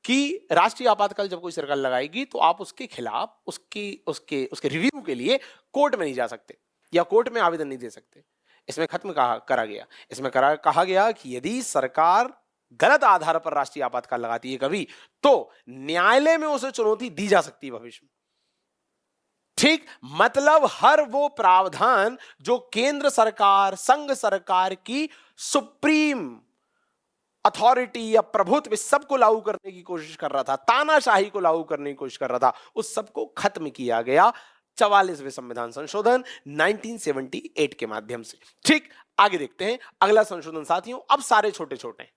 कि राष्ट्रीय आपातकाल जब कोई सरकार लगाएगी तो आप उसके खिलाफ उसके रिव्यू के लिए कोर्ट में नहीं जा सकते या कोर्ट में आवेदन नहीं दे सकते। इसमें खत्म करा गया। इसमें कहा गया कि यदि सरकार गलत आधार पर राष्ट्रीय आपातकाल लगाती है कभी, तो न्यायालय में उसे चुनौती दी जा सकती है भविष्य में। ठीक, मतलब हर वो प्रावधान जो केंद्र सरकार, संघ सरकार की सुप्रीम अथॉरिटी या प्रभुत्व, इस सबको लागू करने की कोशिश कर रहा था, तानाशाही को लागू करने की कोशिश कर रहा था, उस सबको खत्म किया गया 44वें संविधान संशोधन 1978 के माध्यम से। ठीक, आगे देखते हैं अगला संशोधन साथियों। अब सारे छोटे छोटे हैं,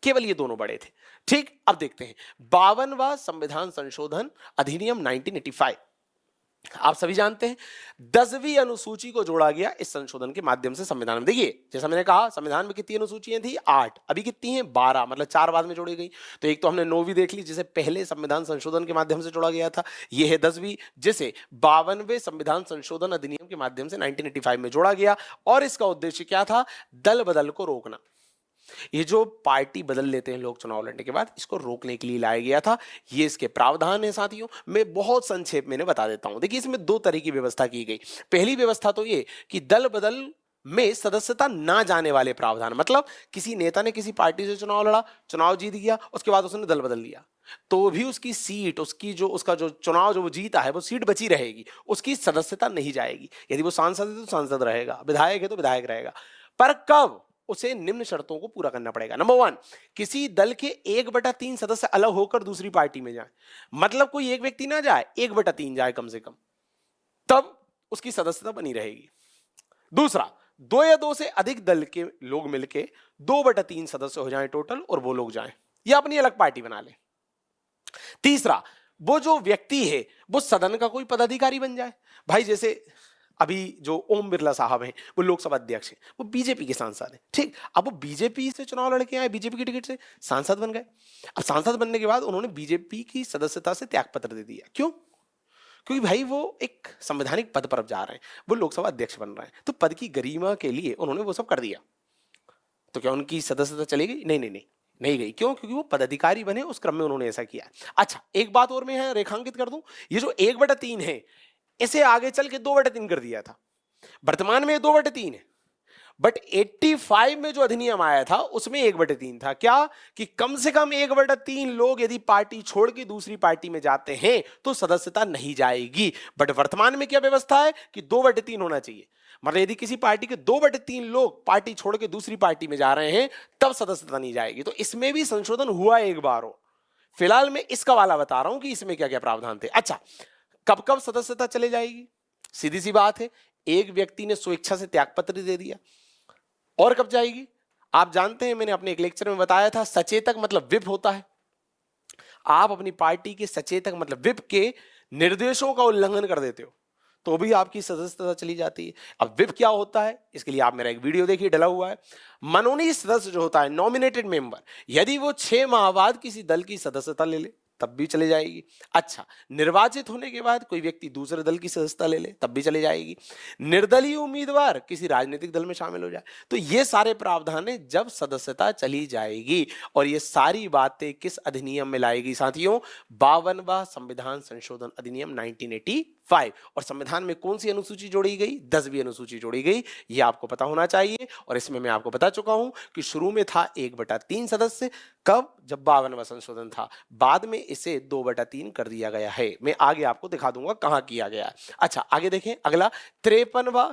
केवल ये दोनों बड़े थे। ठीक, अब देखते हैं 52वां संविधान संशोधन अधिनियम 1985। आप सभी जानते हैं 10वीं अनुसूची को जोड़ा गया इस संशोधन के माध्यम से संविधान में। देखिए, जैसा मैंने कहा संविधान में कितनी अनुसूचियां थी? 8। अभी कितनी हैं? 12, मतलब 4 बाद में जोड़ी गई। तो एक तो हमने 9वीं देख ली, जिसे पहले संविधान संशोधन के माध्यम से जोड़ा गया था। यह है 10वीं, जिसे 52वें संविधान संशोधन अधिनियम के माध्यम से 1985 में जोड़ा गया। और इसका उद्देश्य क्या था? दल बदल को रोकना। ये जो पार्टी बदल लेते हैं लोग चुनाव लड़ने के बाद, इसको रोकने के लिए लाया गया था। ये इसके प्रावधान है साथियों, मैं बहुत संक्षेप में बता देता हूं। देखिए, इसमें 2 तरह की व्यवस्था की गई। पहली व्यवस्था तो ये कि दल बदल में सदस्यता ना जाने वाले प्रावधान, मतलब किसी नेता ने किसी पार्टी से चुनाव लड़ा, चुनाव जीत गया, उसके बाद उसने दल बदल लिया, तो भी उसकी सीट, उसका जो चुनाव जो वो जीता है, वो सीट बची रहेगी, उसकी सदस्यता नहीं जाएगी। यदि वो सांसद है तो सांसद रहेगा, विधायक है तो विधायक रहेगा। पर कब? उसे निम्न शर्तों को पूरा करना पड़ेगा। नंबर 1, किसी दल के 1/3 सदस्य अलग होकर दूसरी पार्टी में जाए, मतलब कोई एक व्यक्ति ना जाए, 1/3 जाए कम से कम, तब उसकी सदस्यता बनी रहेगी। दूसरा, 2 या 2 से अधिक दल के लोग मिलके 2/3 सदस्य हो जाएं टोटल, और वो लोग जाएं या अपनी अलग पार्टी बना लें। तीसरा, वो जो व्यक्ति है वो सदन का कोई पदाधिकारी बन जाए। भाई, जैसे अभी जो ओम बिरला साहब हैं, वो लोकसभा अध्यक्ष हैं, वो बीजेपी के सांसद हैं। ठीक, अब वो बीजेपी से चुनाव लड़के आए, बीजेपी की टिकट से सांसद बन गए। अब सांसद बनने के बाद उन्होंने बीजेपी की सदस्यता से त्यागपत्र दे दिया। क्यों? क्योंकि भाई वो एक संवैधानिक पद पर जा रहे हैं, वो लोकसभा अध्यक्ष बन रहे हैं, तो पद की गरिमा के लिए उन्होंने वो सब कर दिया। तो क्या उनकी सदस्यता चली गई? नहीं नहीं नहीं, नहीं गई। क्यों? क्योंकि वो पदाधिकारी बने, उस क्रम में उन्होंने ऐसा किया। अच्छा, एक बात और मैं रेखांकित कर दूं, ये जो 1/3 है, इसे आगे चल के 2/3 कर दिया था। वर्तमान में 2/3 है, बट 85 में जो अधिनियम आया था उसमें 1/3 था। क्या? कि कम से कम 1/3 लोग यदि पार्टी छोड़ के दूसरी पार्टी में जाते हैं तो सदस्यता नहीं जाएगी। बट वर्तमान में क्या व्यवस्था है कि 2/3 होना चाहिए। मतलब यदि किसी पार्टी के 2/3 लोग पार्टी छोड़ के दूसरी पार्टी में जा रहे हैं, तब सदस्यता नहीं जाएगी। तो इसमें भी संशोधन हुआ एक बार हो। फिलहाल मैं इसका वाला बता रहा हूं कि इसमें क्या क्या प्रावधान थे। अच्छा, कब कब सदस्यता चले जाएगी? सीधी सी बात है, एक व्यक्ति ने स्वेच्छा से त्यागपत्र दे दिया। और कब जाएगी? आप जानते हैं, मैंने अपने एक लेक्चर में बताया था, सचेतक मतलब विप होता है। आप अपनी पार्टी के सचेतक मतलब विप के निर्देशों का उल्लंघन कर देते हो तो भी आपकी सदस्यता चली जाती है। अब विप क्या होता है, इसके लिए आप मेरा एक वीडियो देखिए, डला हुआ है। मनोनीत सदस्य जो होता है, नॉमिनेटेड मेंबर, यदि वो 6 माह बाद किसी दल की सदस्यता ले ले तब भी चले जाएगी। अच्छा, निर्वाचित होने के बाद कोई व्यक्ति दूसरे दल की सदस्यता ले ले तब भी चले जाएगी। निर्दलीय उम्मीदवार किसी राजनीतिक दल में शामिल हो जाए तो ये सारे प्रावधान है जब सदस्यता चली जाएगी। और ये सारी बातें किस अधिनियम में लाएगी साथियों? 52वां संविधान संशोधन अधिनियम 1985। और संविधान में कौन सी अनुसूची जोड़ी गई? 10वीं अनुसूची जोड़ी गई, ये आपको पता होना चाहिए। और इसमें मैं आपको बता चुका हूं कि शुरू में था 1/3 सदस्य। कब? जब 52वां संशोधन था, बाद में इसे 2/3 कर दिया गया है। मैं आगे आपको दिखा दूंगा कहां किया गया है। अच्छा, आगे देखें अगला 53वां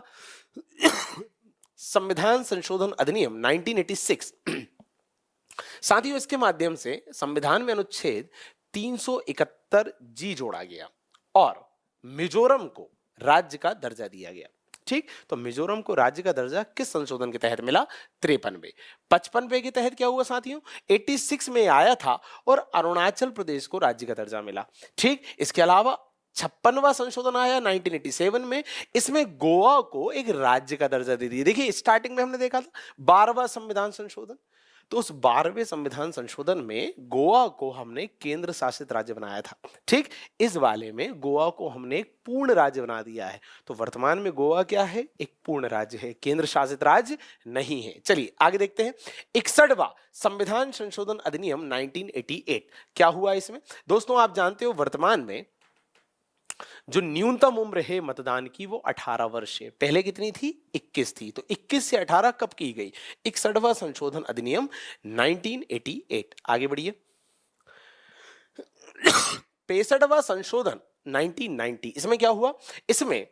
संविधान संशोधन अधिनियम 1986। साथियों, इसके माध्यम से संविधान में अनुच्छेद 371 जी जोड़ा गया और मिजोरम को राज्य का दर्जा दिया गया। ठीक, तो मिजोरम को राज्य का दर्जा किस संशोधन के तहत मिला? 53। 55 के तहत क्या हुआ साथियों? 86 में आया था और अरुणाचल प्रदेश को राज्य का दर्जा मिला। ठीक, इसके अलावा 56वां संशोधन आया 1987 में, इसमें गोवा को एक राज्य का दर्जा दे दिया। देखिए, स्टार्टिंग में हमने देखा था 12वां संविधान संशोधन, तो उस 12वें संविधान संशोधन में गोवा को हमने केंद्र शासित राज्य बनाया था। ठीक, इस वाले में गोवा को हमने एक पूर्ण राज्य बना दिया है। तो वर्तमान में गोवा क्या है? एक पूर्ण राज्य है, केंद्र शासित राज्य नहीं है। चलिए आगे देखते हैं 61वां संविधान संशोधन अधिनियम 1988। क्या हुआ इसमें? दोस्तों, आप जानते हो वर्तमान में जो न्यूनतम उम्र है मतदान की वो 18 वर्ष है। पहले कितनी थी? 21 थी। तो 21 से 18 कब की गई? 61वां संशोधन अधिनियम 1988। आगे बढ़िए। 65वां संशोधन 1990, इसमें क्या हुआ? इसमें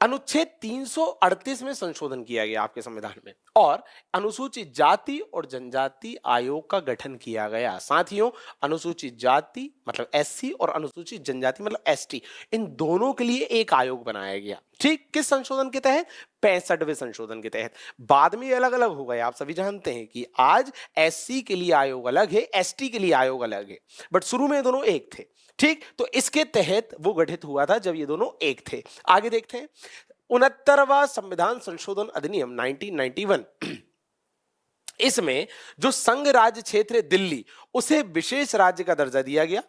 अनुच्छेद 338 में संशोधन किया गया आपके संविधान में, और अनुसूचित जाति और जनजाति आयोग का गठन किया गया। साथियों, अनुसूचित जाति मतलब एससी और अनुसूचित जनजाति मतलब एसटी, इन दोनों के लिए एक आयोग बनाया गया। ठीक, किस संशोधन के तहत? 65वें संशोधन के तहत। बाद में अलग अलग हो गए, आप सभी जानते हैं कि आज एससी के लिए आयोग अलग है, एसटी के लिए आयोग अलग है, बट शुरू में दोनों एक थे। ठीक, तो इसके तहत वो गठित हुआ था जब ये दोनों एक थे। आगे देखते हैं। 69वां संविधान संशोधन अधिनियम 1991, इसमें जो संघ राज्य क्षेत्र दिल्ली, उसे विशेष राज्य का दर्जा दिया गया।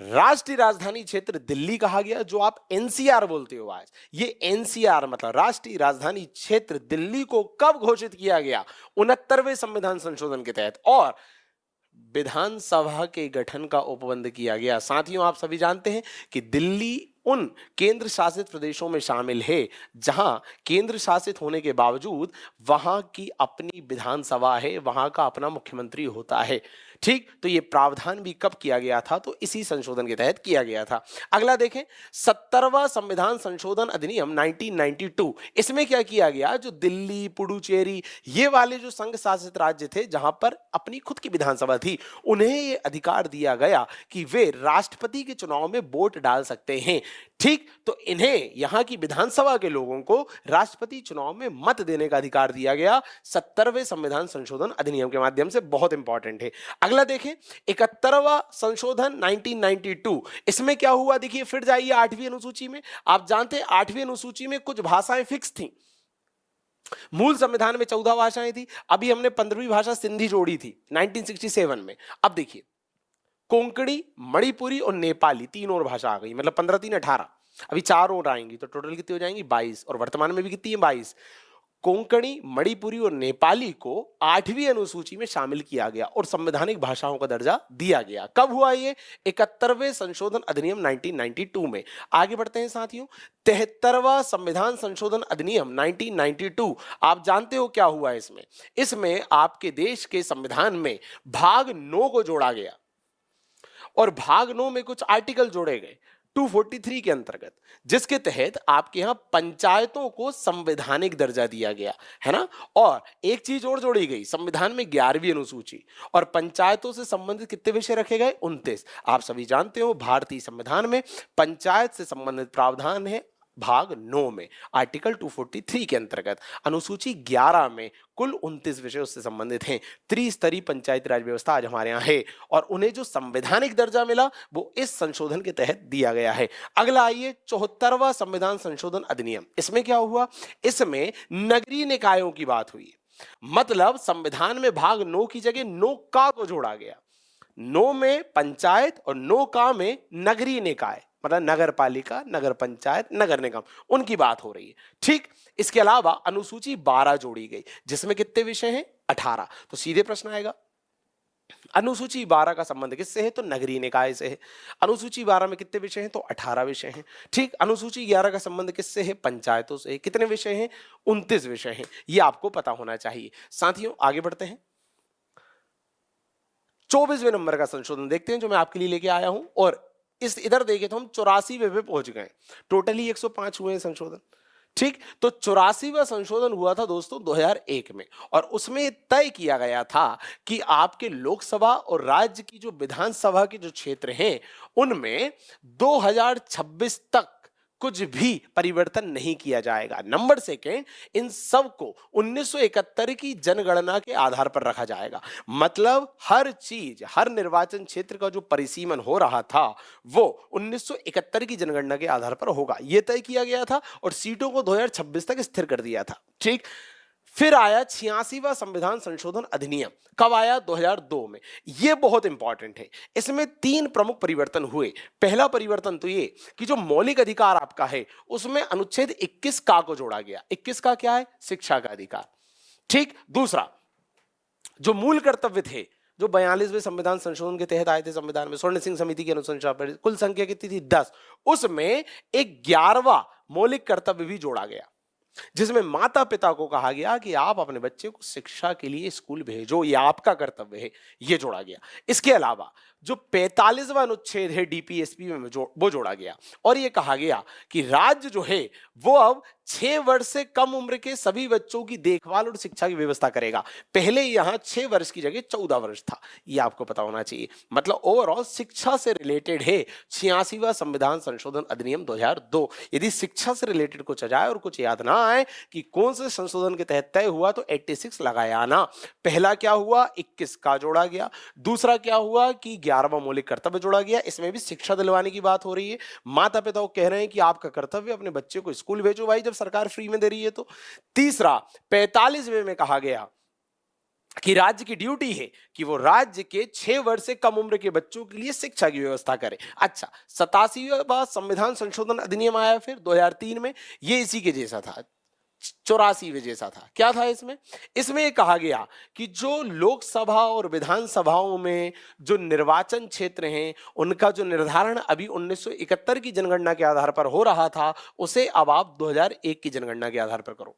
राष्ट्रीय राजधानी क्षेत्र दिल्ली कहा गया, जो आप एनसीआर बोलते हो आज। ये एनसीआर मतलब राष्ट्रीय राजधानी क्षेत्र दिल्ली को कब घोषित किया गया? 69वें संविधान संशोधन के तहत। और विधानसभा के गठन का उपबंध किया गया। साथियों, आप सभी जानते हैं कि दिल्ली उन केंद्र शासित प्रदेशों में शामिल है जहां केंद्र शासित होने के बावजूद वहां की अपनी विधानसभा है, वहां का अपना मुख्यमंत्री होता है। ठीक, तो ये प्रावधान भी कब किया गया था? तो इसी संशोधन के तहत किया गया था। अगला देखें, 70वां संविधान संशोधन अधिनियम 1992, इसमें क्या किया गया? जो दिल्ली, पुडुचेरी, ये वाले जो संघ शासित राज्य थे जहां पर अपनी खुद की विधानसभा थी, उन्हें ये अधिकार दिया गया कि वे राष्ट्रपति के चुनाव में वोट डाल सकते हैं। ठीक, तो इन्हें यहां की विधानसभा के लोगों को राष्ट्रपति चुनाव में मत देने का अधिकार दिया गया 70वें संविधान संशोधन अधिनियम के माध्यम से। बहुत इंपॉर्टेंट है। अगला देखें, 71वां संशोधन 1992, इसमें क्या हुआ? देखिए, फिर जाइए 8वीं अनुसूची में। आप जानते हैं 8वीं अनुसूची में कुछ भाषाएं फिक्स थी। मूल संविधान में 14 भाषाएं थी, अभी हमने 15वीं भाषा सिंधी जोड़ी थी 1967 में। अब देखिए, कोंकणी, मणिपुरी और नेपाली, 3 और भाषा आ गई, मतलब 15 3 18। अभी 4 और आएंगी तो टोटल कितनी हो जाएंगी? 22। और वर्तमान में भी कितनी है? 22। कोंकणी, मणिपुरी और नेपाली को 8वीं अनुसूची में शामिल किया गया और संवैधानिक भाषाओं का दर्जा दिया गया। कब हुआ ये? 71वें संशोधन अधिनियम 1992 में। आगे बढ़ते हैं साथियों। 73वां संविधान संशोधन अधिनियम 1992, आप जानते हो क्या हुआ इसमें? इसमें आपके देश के संविधान में भाग 9 को जोड़ा गया और भाग 9 में कुछ आर्टिकल जोड़े गए 243 के अंतर्गत, जिसके तहत आपके यहां पंचायतों को संवैधानिक दर्जा दिया गया है ना। और एक चीज और जोड़ी गई, संविधान में 11वीं अनुसूची, और पंचायतों से संबंधित कितने विषय रखे गए? 29। आप सभी जानते हो भारतीय संविधान में पंचायत से संबंधित प्रावधान है भाग 9 में, आर्टिकल 243 के अंतर्गत। अनुसूची 11 में कुल 29 विषय उससे संबंधित हैं। त्रिस्तरीय पंचायती राज व्यवस्था आज हमारे यहाँ है और उन्हें जो संवैधानिक दर्जा मिला वो इस संशोधन के तहत दिया गया है। अगला आइए, 74वां संविधान संशोधन अधिनियम, इसमें क्या हुआ? इसमें नगरीय निकायों की बात हुई, मतलब संविधान में भाग 9 की जगह 9 का को जोड़ा गया। 9 में पंचायत और 9 का में नगरीय निकाय, मतलब नगर पालिका, नगर पंचायत, नगर निगम, उनकी बात हो रही है। ठीक, इसके अलावा अनुसूची 12 जोड़ी गई, जिसमें कितने विषय हैं? 18। तो सीधे प्रश्न आएगा, अनुसूची 12 का संबंध किससे है? तो नगरीय निकाय से है। अनुसूची 12 में कितने विषय हैं? तो 18 विषय हैं। ठीक, अनुसूची 11 का संबंध किससे है? पंचायतों से। कितने विषय हैं? 29 विषय हैं। ये आपको पता होना चाहिए। साथियों, आगे बढ़ते हैं। 24वें नंबर का संशोधन देखते हैं जो मैं आपके लिए लेके आया हूं, और इस इधर देखें तो हम 84वें पे पहुंच गए। टोटली 105 हुए हैं संशोधन। ठीक, तो 84वां संशोधन हुआ था दोस्तों 2001 में, और उसमें तय किया गया था कि आपके लोकसभा और राज्य की जो विधानसभा के जो क्षेत्र हैं उनमें 2026 तक कुछ भी परिवर्तन नहीं किया जाएगा। नंबर सेकेंड, इन सब को 1971 की जनगणना के आधार पर रखा जाएगा। मतलब हर चीज, हर निर्वाचन क्षेत्र का जो परिसीमन हो रहा था वो 1971 की जनगणना के आधार पर होगा, यह तय किया गया था, और सीटों को 2026 तक स्थिर कर दिया था। ठीक, फिर आया 86वां संविधान संशोधन अधिनियम। कब आया? 2002 में। यह बहुत इंपॉर्टेंट है। इसमें 3 प्रमुख परिवर्तन हुए। पहला परिवर्तन तो ये कि जो मौलिक अधिकार आपका है उसमें अनुच्छेद 21 का को जोड़ा गया। 21 का क्या है? शिक्षा का अधिकार। ठीक, दूसरा, जो मूल कर्तव्य थे जो 42वें संविधान संशोधन के तहत आए थे संविधान में, स्वर्ण सिंह समिति की अनुशंसा पर कुल संख्या कितनी थी? 10। उसमें एक 11वां मौलिक कर्तव्य भी जोड़ा गया, जिसमें माता पिता को कहा गया कि आप अपने बच्चे को शिक्षा के लिए स्कूल भेजो, ये आपका कर्तव्य है, ये जोड़ा गया। इसके अलावा जो 45वां अनुच्छेद है डीपीएसपी में वो जोड़ा गया और ये कहा गया कि राज्य जो है वो अब 6 वर्ष से कम उम्र के सभी बच्चों की देखभाल और शिक्षा की व्यवस्था करेगा। पहले यहां 6 वर्ष की जगह 14 वर्ष था, ये आपको पता होना चाहिए। मतलब ओवरऑल शिक्षा से रिलेटेड है 86वां संविधान संशोधन अधिनियम 2002। यदि शिक्षा से रिलेटेड कुछ आ जाए और कुछ याद ना आए कि कौन से संशोधन के तहत तय हुआ तो 86 लगाया ना। पहला क्या हुआ? 21 का जोड़ा गया। दूसरा क्या हुआ कि 11वां मौलिक कर्तव्य जोड़ा गया, इसमें भी शिक्षा दिलवाने की बात हो रही है। माता पिता को कह रहे हैं कि आपका कर्तव्य अपने बच्चे को स्कूल भेजो भाई, जब सरकार फ्री में दे रही है तो। तीसरा 45वें में कहा गया कि राज्य की ड्यूटी है कि वो राज्य के 6 वर्ष से कम उम्र के बच्चों के लिए शिक्षा की व्यवस्था करे। अच्छा, 87वां संविधान संशोधन अधिनियम आया फिर 2003 में, ये इसी के जैसा था, 84वें जैसा था। क्या था इसमें? इसमें कहा गया कि जो लोकसभा और विधानसभाओं में जो निर्वाचन क्षेत्र हैं उनका जो निर्धारण अभी 1971 की जनगणना के आधार पर हो रहा था, उसे अब आप 2001 की जनगणना के आधार पर करो।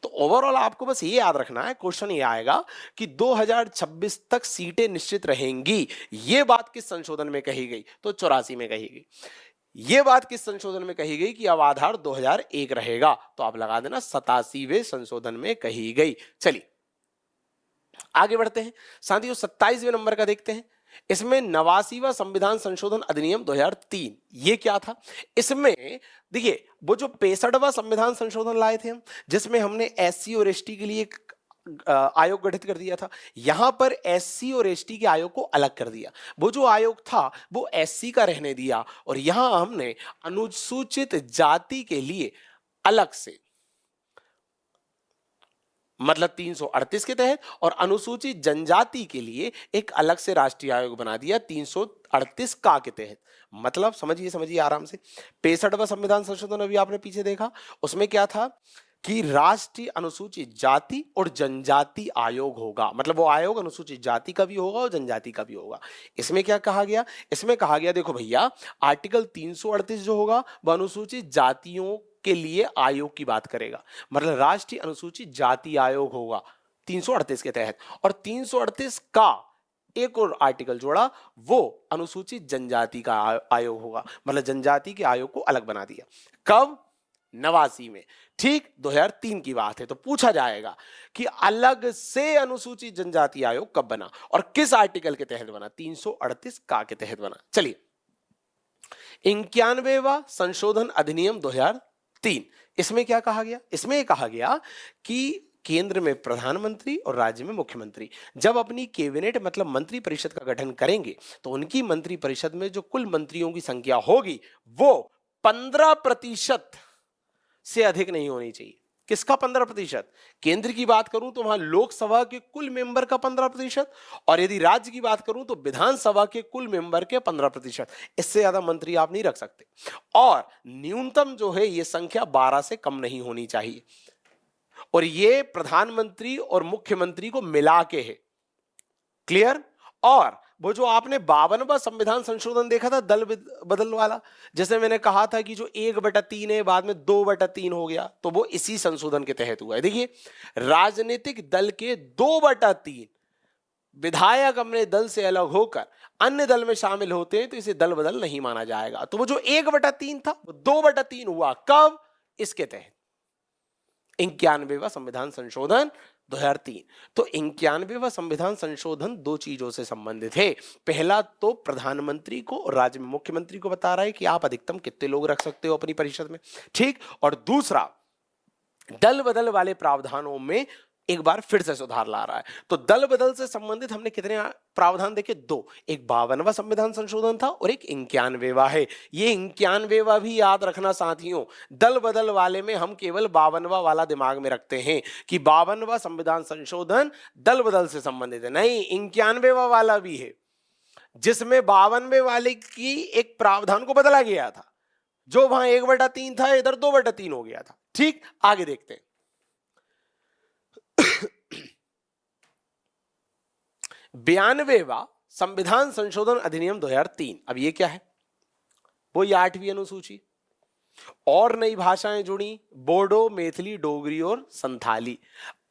तो ओवरऑल आपको बस ये याद रखना है, क्वेश्चन ये आएगा कि 2026 तक सीटें निश्चित रहेंगी। ये बात किस संशोधन में कही गई? तो 84 में कही गई। ये बात किस संशोधन में कही गई कि अब आधार 2001 रहेगा? तो आप लगा देना 87वें संशोधन में कही गई। चलिए आगे बढ़ते हैं साथियों, 27वें नंबर का देखते हैं। इसमें 89वां संविधान संशोधन अधिनियम 2003, ये क्या था? इसमें देखिए वो जो 65वां संविधान संशोधन लाए थे हम, जिसमें हमने एससी और एसटी के लिए आयोग गठित कर दिया था, यहां पर एससी और एसटी के आयोग को अलग कर दिया। वो जो आयोग था वो एससी का रहने दिया और यहां हमने अनुसूचित जाति के लिए अलग से, मतलब 338 के तहत, और अनुसूचित जनजाति के लिए एक अलग से राष्ट्रीय आयोग बना दिया 338 का के तहत। मतलब समझिए आराम से। 65वां संविधान संशोधन अभी आपने पीछे देखा, उसमें क्या था कि राष्ट्रीय अनुसूचित जाति और जनजाति आयोग होगा। मतलब वो आयोग अनुसूचित जाति का भी होगा और जनजाति का भी होगा। इसमें क्या कहा गया? इसमें कहा गया देखो भैया, आर्टिकल 338 जो होगा वह अनुसूचित जातियों के लिए आयोग की बात करेगा। मतलब राष्ट्रीय अनुसूचित जाति आयोग होगा 338 के तहत, और 338 का एक और आर्टिकल जोड़ा, वो अनुसूचित जनजाति का आयोग होगा। मतलब जनजाति के आयोग को अलग बना दिया। कब? 89 में। ठीक 2003 की बात है। तो पूछा जाएगा कि अलग से अनुसूचित जनजाति आयोग कब बना और किस आर्टिकल के तहत बना? 338 का के तहत बना। चलिए 91वां संशोधन अधिनियम 2003, इसमें क्या कहा गया? इसमें कहा गया कि केंद्र में प्रधानमंत्री और राज्य में मुख्यमंत्री जब अपनी कैबिनेट मतलब मंत्री परिषद का गठन करेंगे तो उनकी मंत्री परिषद में जो कुल मंत्रियों की संख्या होगी वो 15% से अधिक नहीं होनी चाहिए। किसका 15%? केंद्र की बात करूं तो वहां लोकसभा के कुल मेंबर का 15%, और यदि राज्य की बात करूं तो विधानसभा के कुल मेंबर के 15%। इससे ज्यादा मंत्री आप नहीं रख सकते। और न्यूनतम जो है ये संख्या 12 से कम नहीं होनी चाहिए, और ये प्रधानमंत्री और मुख्यमंत्री को मिला के है। क्लियर? और वो जो आपने 52वां संविधान संशोधन देखा था दल बदल वाला, जैसे मैंने कहा था कि जो 1/3 है बाद में 2/3 हो गया, तो वो इसी संशोधन के तहत हुआ है। देखिए, राजनीतिक दल के 2/3 विधायक अपने दल से अलग होकर अन्य दल में शामिल होते हैं तो इसे दल बदल नहीं माना जाएगा। तो वो जो 1/3 था वो 2/3 हुआ। कब? इसके तहत 91वां संविधान संशोधन 2003। तो 91वां संविधान संशोधन दो चीजों से संबंधित है। पहला तो प्रधानमंत्री को और राज्य में मुख्यमंत्री को बता रहा है कि आप अधिकतम कितने लोग रख सकते हो अपनी परिषद में, ठीक। और दूसरा, दल बदल वाले प्रावधानों में एक बार फिर से सुधार ला रहा है। तो दल बदल से संबंधित हमने कितने प्रावधान देखे? 2। एक 52वां संविधान संशोधन था और एक 91वां है। ये 91वां भी याद रखना साथियों। दल बदल वाले में हम केवल 52वां वाला दिमाग में रखते हैं कि 52वां संविधान संशोधन दल बदल से संबंधित है। नहीं, 91वां वाला भी है जिसमें 52वें वाले की एक प्रावधान को बदला गया था। जो वहां 1/3 था इधर 2/3 हो गया था। ठीक, आगे देखते हैं। 92वां संविधान संशोधन अधिनियम 2003। अब ये क्या है? वो ये 8वीं अनुसूची। और नई भाषाएं जुड़ी, बोडो, मैथिली, डोगरी और संथाली।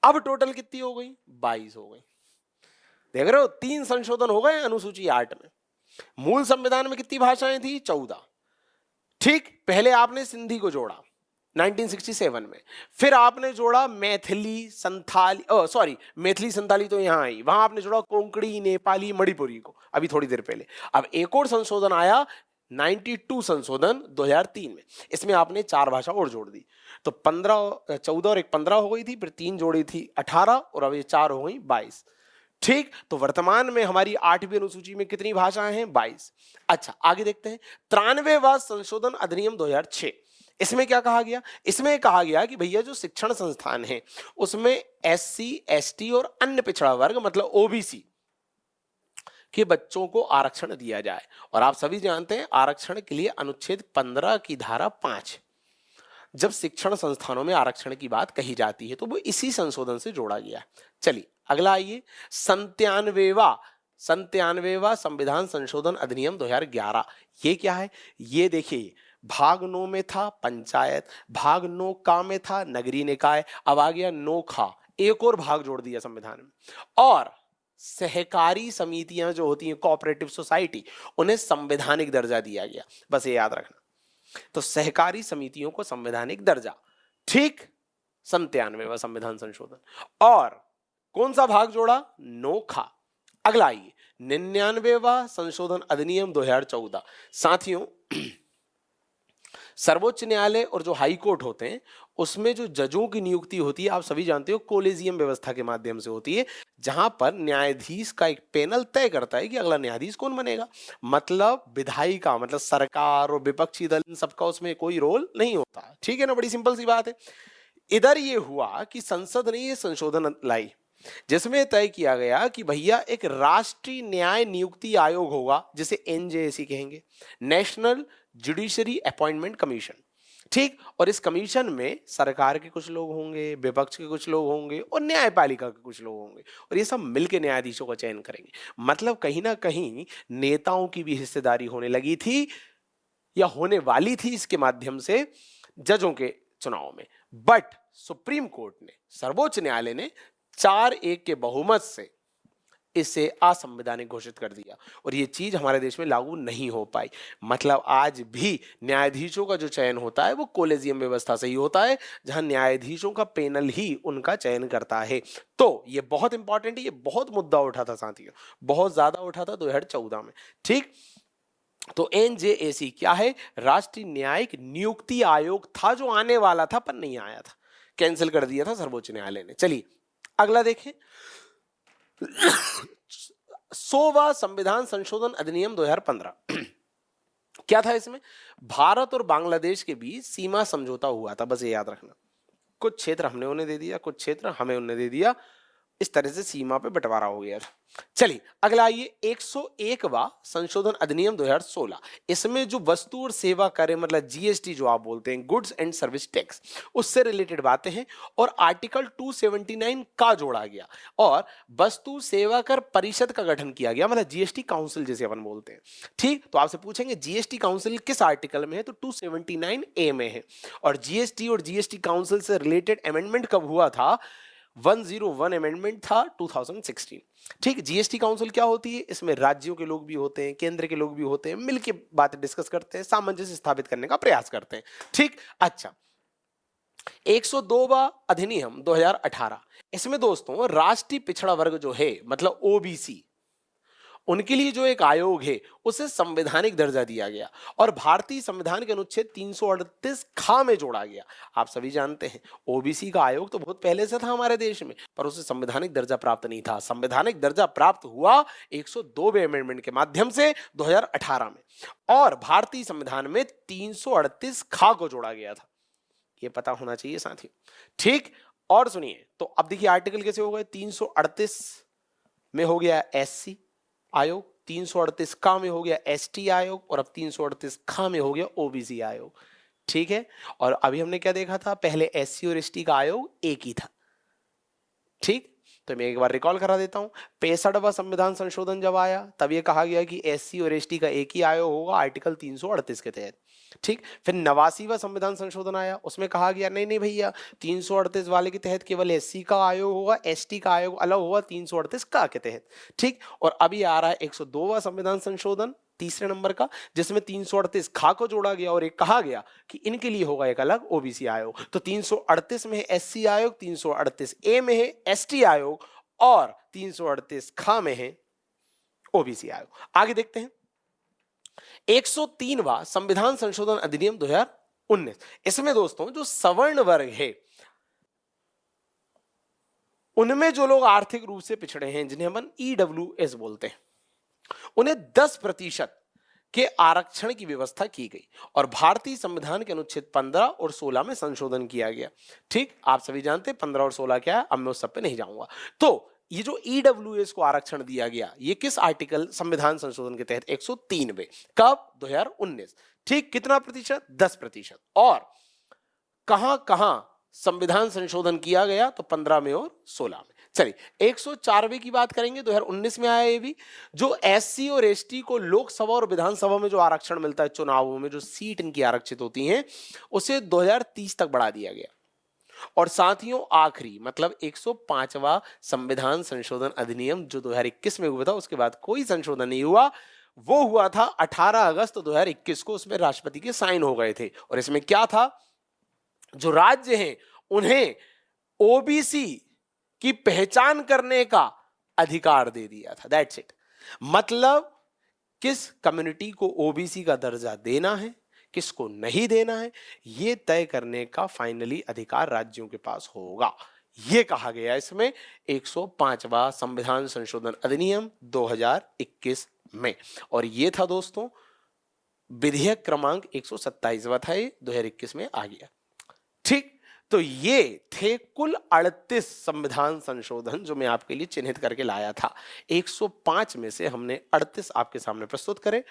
अब टोटल कितनी हो गई? 22 हो गई। देख रहे हो, 3 संशोधन हो गए अनुसूची 8 में। मूल संविधान में कितनी भाषाएं थी? 14। ठीक, पहले आपने सिंधी को जोड़ा 1967 में, फिर आपने जोड़ा मैथिली, संथाली, सॉरी मैथिली संथाली तो यहां आई, वहां आपने जोड़ा कोंकणी, नेपाली, मणिपुरी को अभी थोड़ी देर पहले। अब एक और संशोधन आया 92 संशोधन 2003 में, इसमें आपने 4 भाषा और जोड़ दी, तो 15, 14 और 1 15 हो गई थी, फिर 3 जोड़ी थी 18, और अब ये 4 हो गई 22। ठीक, तो वर्तमान में हमारी 8वीं अनुसूची में कितनी भाषाएं हैं? 22। अच्छा, आगे देखते हैं 93वां संशोधन अधिनियम 2006। इसमें क्या कहा गया? इसमें कहा गया कि भैया जो शिक्षण संस्थान है उसमें एससी, एसटी और अन्य पिछड़ा वर्ग मतलब ओबीसी के बच्चों को आरक्षण दिया जाए। और आप सभी जानते हैं आरक्षण के लिए अनुच्छेद 15 की धारा 5, जब शिक्षण संस्थानों में आरक्षण की बात कही जाती है तो वो इसी संशोधन से जोड़ा गया। चलिए अगला आइए, 97वां संविधान संशोधन अधिनियम 2011। ये क्या है? ये देखिए, भाग 9 में था पंचायत, भाग 9 का में था नगरीय निकाय, अब आ गया नोखा, एक और भाग जोड़ दिया संविधान में। और सहकारी समितियां जो होती हैं, कोऑपरेटिव सोसाइटी, उन्हें संवैधानिक दर्जा दिया गया। बस ये याद रखना, तो सहकारी समितियों को संवैधानिक दर्जा। ठीक, 97वां संविधान संशोधन। और कौन सा भाग जोड़ा? नोखा। अगला आइए, 99वां संशोधन अधिनियम 2014। साथियों, सर्वोच्च न्यायालय और जो हाई कोर्ट होते हैं उसमें जो जजों की नियुक्ति होती है, आप सभी जानते हो कोलेजियम व्यवस्था के माध्यम से होती है, जहां पर न्यायाधीश का एक पैनल तय करता है कि अगला न्यायाधीश कौन बनेगा। मतलब विधायिका, मतलब सरकार और विपक्षी दल, इन सबका उसमें कोई रोल नहीं होता। ठीक है ना, बड़ी सिंपल सी बात है। इधर ये हुआ कि संसद ने ये संशोधन लाई जिसमें तय किया गया कि भैया एक राष्ट्रीय न्याय नियुक्ति आयोग होगा, जिसे एनजेएसी कहेंगे, नेशनल जुडिशरी अपॉइंटमेंट कमीशन। ठीक, और इस कमीशन में सरकार के कुछ लोग होंगे, विपक्ष के कुछ लोग होंगे और न्यायपालिका के कुछ लोग होंगे, और ये सब मिलकर न्यायाधीशों का चयन करेंगे। मतलब कहीं ना कहीं नेताओं की भी हिस्सेदारी होने लगी थी या होने वाली थी इसके माध्यम से जजों के चुनाव में। बट सुप्रीम कोर्ट ने, सर्वोच्च न्यायालय ने 4-1 के बहुमत से इसे असंवैधानिक घोषित कर दिया, और ये चीज हमारे देश में लागू नहीं हो पाई। मतलब आज भी न्यायाधीशों का जो चयन होता है वो कोलेजियम व्यवस्था से ही होता है, जहां न्यायाधीशों का पैनल ही उनका चयन करता है। तो ये बहुत इंपॉर्टेंट है, ये बहुत मुद्दा उठा था साथियों, बहुत ज्यादा उठा था 2014 में। ठीक, तो एनजेएसी क्या है? राष्ट्रीय न्यायिक नियुक्ति आयोग था, जो आने वाला था पर नहीं आया था, कैंसिल कर दिया था सर्वोच्च न्यायालय ने। चलिए अगला देखें, 100वां संविधान संशोधन अधिनियम 2015। क्या था इसमें? भारत और बांग्लादेश के बीच सीमा समझौता हुआ था। बस ये याद रखना, कुछ क्षेत्र हमने उन्हें दे दिया, कुछ क्षेत्र हमें उन्हें दे दिया, इस तरह से सीमा पे बंटवारा हो गया था। चलिए अगला आइए, 101वां संशोधन अधिनियम 2016। इसमें जो वस्तु और सेवा कर, मतलब जीएसटी जो आप बोलते हैं, गुड्स एंड सर्विस टैक्स, उससे रिलेटेड बातें हैं, और आर्टिकल 279 का जोड़ा गया, और वस्तु सेवा कर परिषद का गठन किया गया, मतलब जीएसटी काउंसिल जिसे अपन बोलते हैं। ठीक, तो आपसे पूछेंगे जीएसटी काउंसिल किस आर्टिकल में है, तो 279A में है। और जीएसटी और जीएसटी काउंसिल से रिलेटेड अमेंडमेंट कब हुआ था? 101 अमेंडमेंट था 2016। ठीक, जीएसटी काउंसिल क्या होती है? इसमें राज्यों के लोग भी होते हैं, केंद्र के लोग भी होते हैं, मिलके बातें डिस्कस करते हैं, सामंजस्य स्थापित करने का प्रयास करते हैं। ठीक, अच्छा, 102वां अधिनियम 2018। इसमें दोस्तों राष्ट्रीय पिछड़ा वर्ग जो है, मतलब ओबीसी, उनके लिए जो एक आयोग है उसे संवैधानिक दर्जा दिया गया, और भारतीय संविधान के अनुच्छेद 338 खा में जोड़ा गया। आप सभी जानते हैं ओबीसी का आयोग तो बहुत पहले से था हमारे देश में, पर उसे संवैधानिक दर्जा प्राप्त नहीं था। संवैधानिक दर्जा प्राप्त हुआ 102वें अमेंडमेंट के माध्यम से 2018 में, और भारतीय संविधान में 338 खा को जोड़ा गया था। ये पता होना चाहिए साथियों। ठीक, और सुनिए, तो अब देखिए आर्टिकल कैसे हो गए। 338 में हो गया एससी आयोग, 338 का में हो गया एसटी आयोग, और अब 338 खा में हो गया ओबीसी आयोग। ठीक है, और अभी हमने क्या देखा था? पहले एससी और एसटी का आयोग एक ही था। ठीक, तो मैं एक बार रिकॉल करा देता हूं। 65वां संविधान संशोधन जब आया तब ये कहा गया कि एससी और एसटी का एक ही आयोग होगा आर्टिकल 338 के तहत। ठीक, फिर 89वां संविधान संशोधन आया, उसमें कहा गया नहीं नहीं भैया 338 वाले के तहत केवल एससी का आयोग होगा, एसटी का आयोग अलग होगा 338 का के तहत। ठीक, और अभी आ रहा है 102वां संविधान संशोधन तीसरे नंबर का, जिसमें 338 खा को जोड़ा गया और एक कहा गया कि इनके लिए होगा एक अलग ओबीसी आयोग। तो 338 में है एससी आयोग, 338 ए में है एसटी आयोग और 338 खा में है ओबीसी आयोग। आगे देखते हैं 103वां संविधान संशोधन अधिनियम 2019। इसमें दोस्तों जो सवर्ण वर्ग है उनमें जो लोग आर्थिक रूप से पिछड़े हैं, जिन्हें हम ईडब्ल्यूएस बोलते हैं, उन्हें 10% के आरक्षण की व्यवस्था की गई और भारतीय संविधान के अनुच्छेद 15 और 16 में संशोधन किया गया। ठीक, आप सभी जानते हैं 15 और 16 क्या है, अब मैं उस सब पे नहीं जाऊंगा। तो ये जो ईडब्ल्यूएस को आरक्षण दिया गया, ये किस आर्टिकल संविधान संशोधन के तहत 103 में, कब, 2019। ठीक, कितना प्रतिशत, 10%। और कहां कहां संविधान संशोधन किया गया, तो 15 में और 16 में। चलिए 104वें की बात करेंगे, 2019 में आया ये भी, जो एससी और एसटी को लोकसभा और विधानसभा में जो आरक्षण मिलता है, चुनावों में जो सीट इनकी आरक्षित होती हैं, उसे 2030 तक बढ़ा दिया गया। और साथियों आखिरी मतलब 105वां संविधान संशोधन अधिनियम जो 2021 में हुआ था, उसके बाद कोई संशोधन नहीं हुआ, वो हुआ था 18 अगस्त 2021 को, उसमें राष्ट्रपति के साइन हो गए थे। और इसमें क्या था, जो राज्य हैं उन्हें ओबीसी की पहचान करने का अधिकार दे दिया था। That's it. मतलब किस कम्युनिटी को ओबीसी का दर्जा देना है, किसको नहीं देना है, यह तय करने का फाइनली अधिकार राज्यों के पास होगा, यह कहा गया इसमें 105वां संविधान संशोधन अधिनियम 2021 में। और यह था दोस्तों विधेयक क्रमांक 127वां था, ये 2021 में आ गया। ठीक, तो ये थे कुल 38 संविधान संशोधन जो मैं आपके लिए चिन्हित करके लाया था। 105 में से हमने 38 आपके सामने प्रस्तुत करे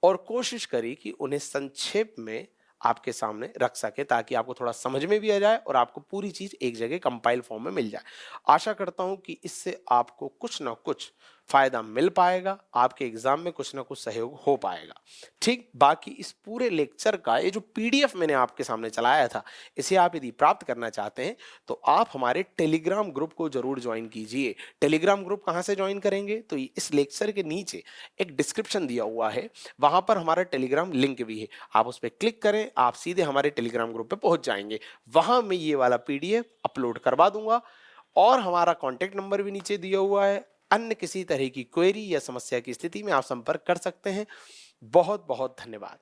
और कोशिश करी कि उन्हें संक्षेप में आपके सामने रख सके, ताकि आपको थोड़ा समझ में भी आ जाए और आपको पूरी चीज एक जगह कंपाइल फॉर्म में मिल जाए। आशा करता हूं कि इससे आपको कुछ ना कुछ फायदा मिल पाएगा, आपके एग्जाम में कुछ ना कुछ सहयोग हो पाएगा। ठीक, बाकी इस पूरे लेक्चर का ये जो पीडीएफ मैंने आपके सामने चलाया था, इसे आप यदि प्राप्त करना चाहते हैं तो आप हमारे टेलीग्राम ग्रुप को जरूर ज्वाइन कीजिए। टेलीग्राम ग्रुप कहां से ज्वाइन करेंगे, तो इस लेक्चर के नीचे एक डिस्क्रिप्शन दिया हुआ है, वहां पर हमारा टेलीग्राम लिंक भी है, आप उस पर क्लिक करें, आप सीधे हमारे टेलीग्राम ग्रुप पे पहुंच जाएंगे। वहां मैं ये वाला पीडीएफ अपलोड करवा दूंगा और हमारा कॉन्टेक्ट नंबर भी नीचे दिया हुआ है। अन्य किसी तरह की क्वेरी या समस्या की स्थिति में आप संपर्क कर सकते हैं। बहुत बहुत धन्यवाद।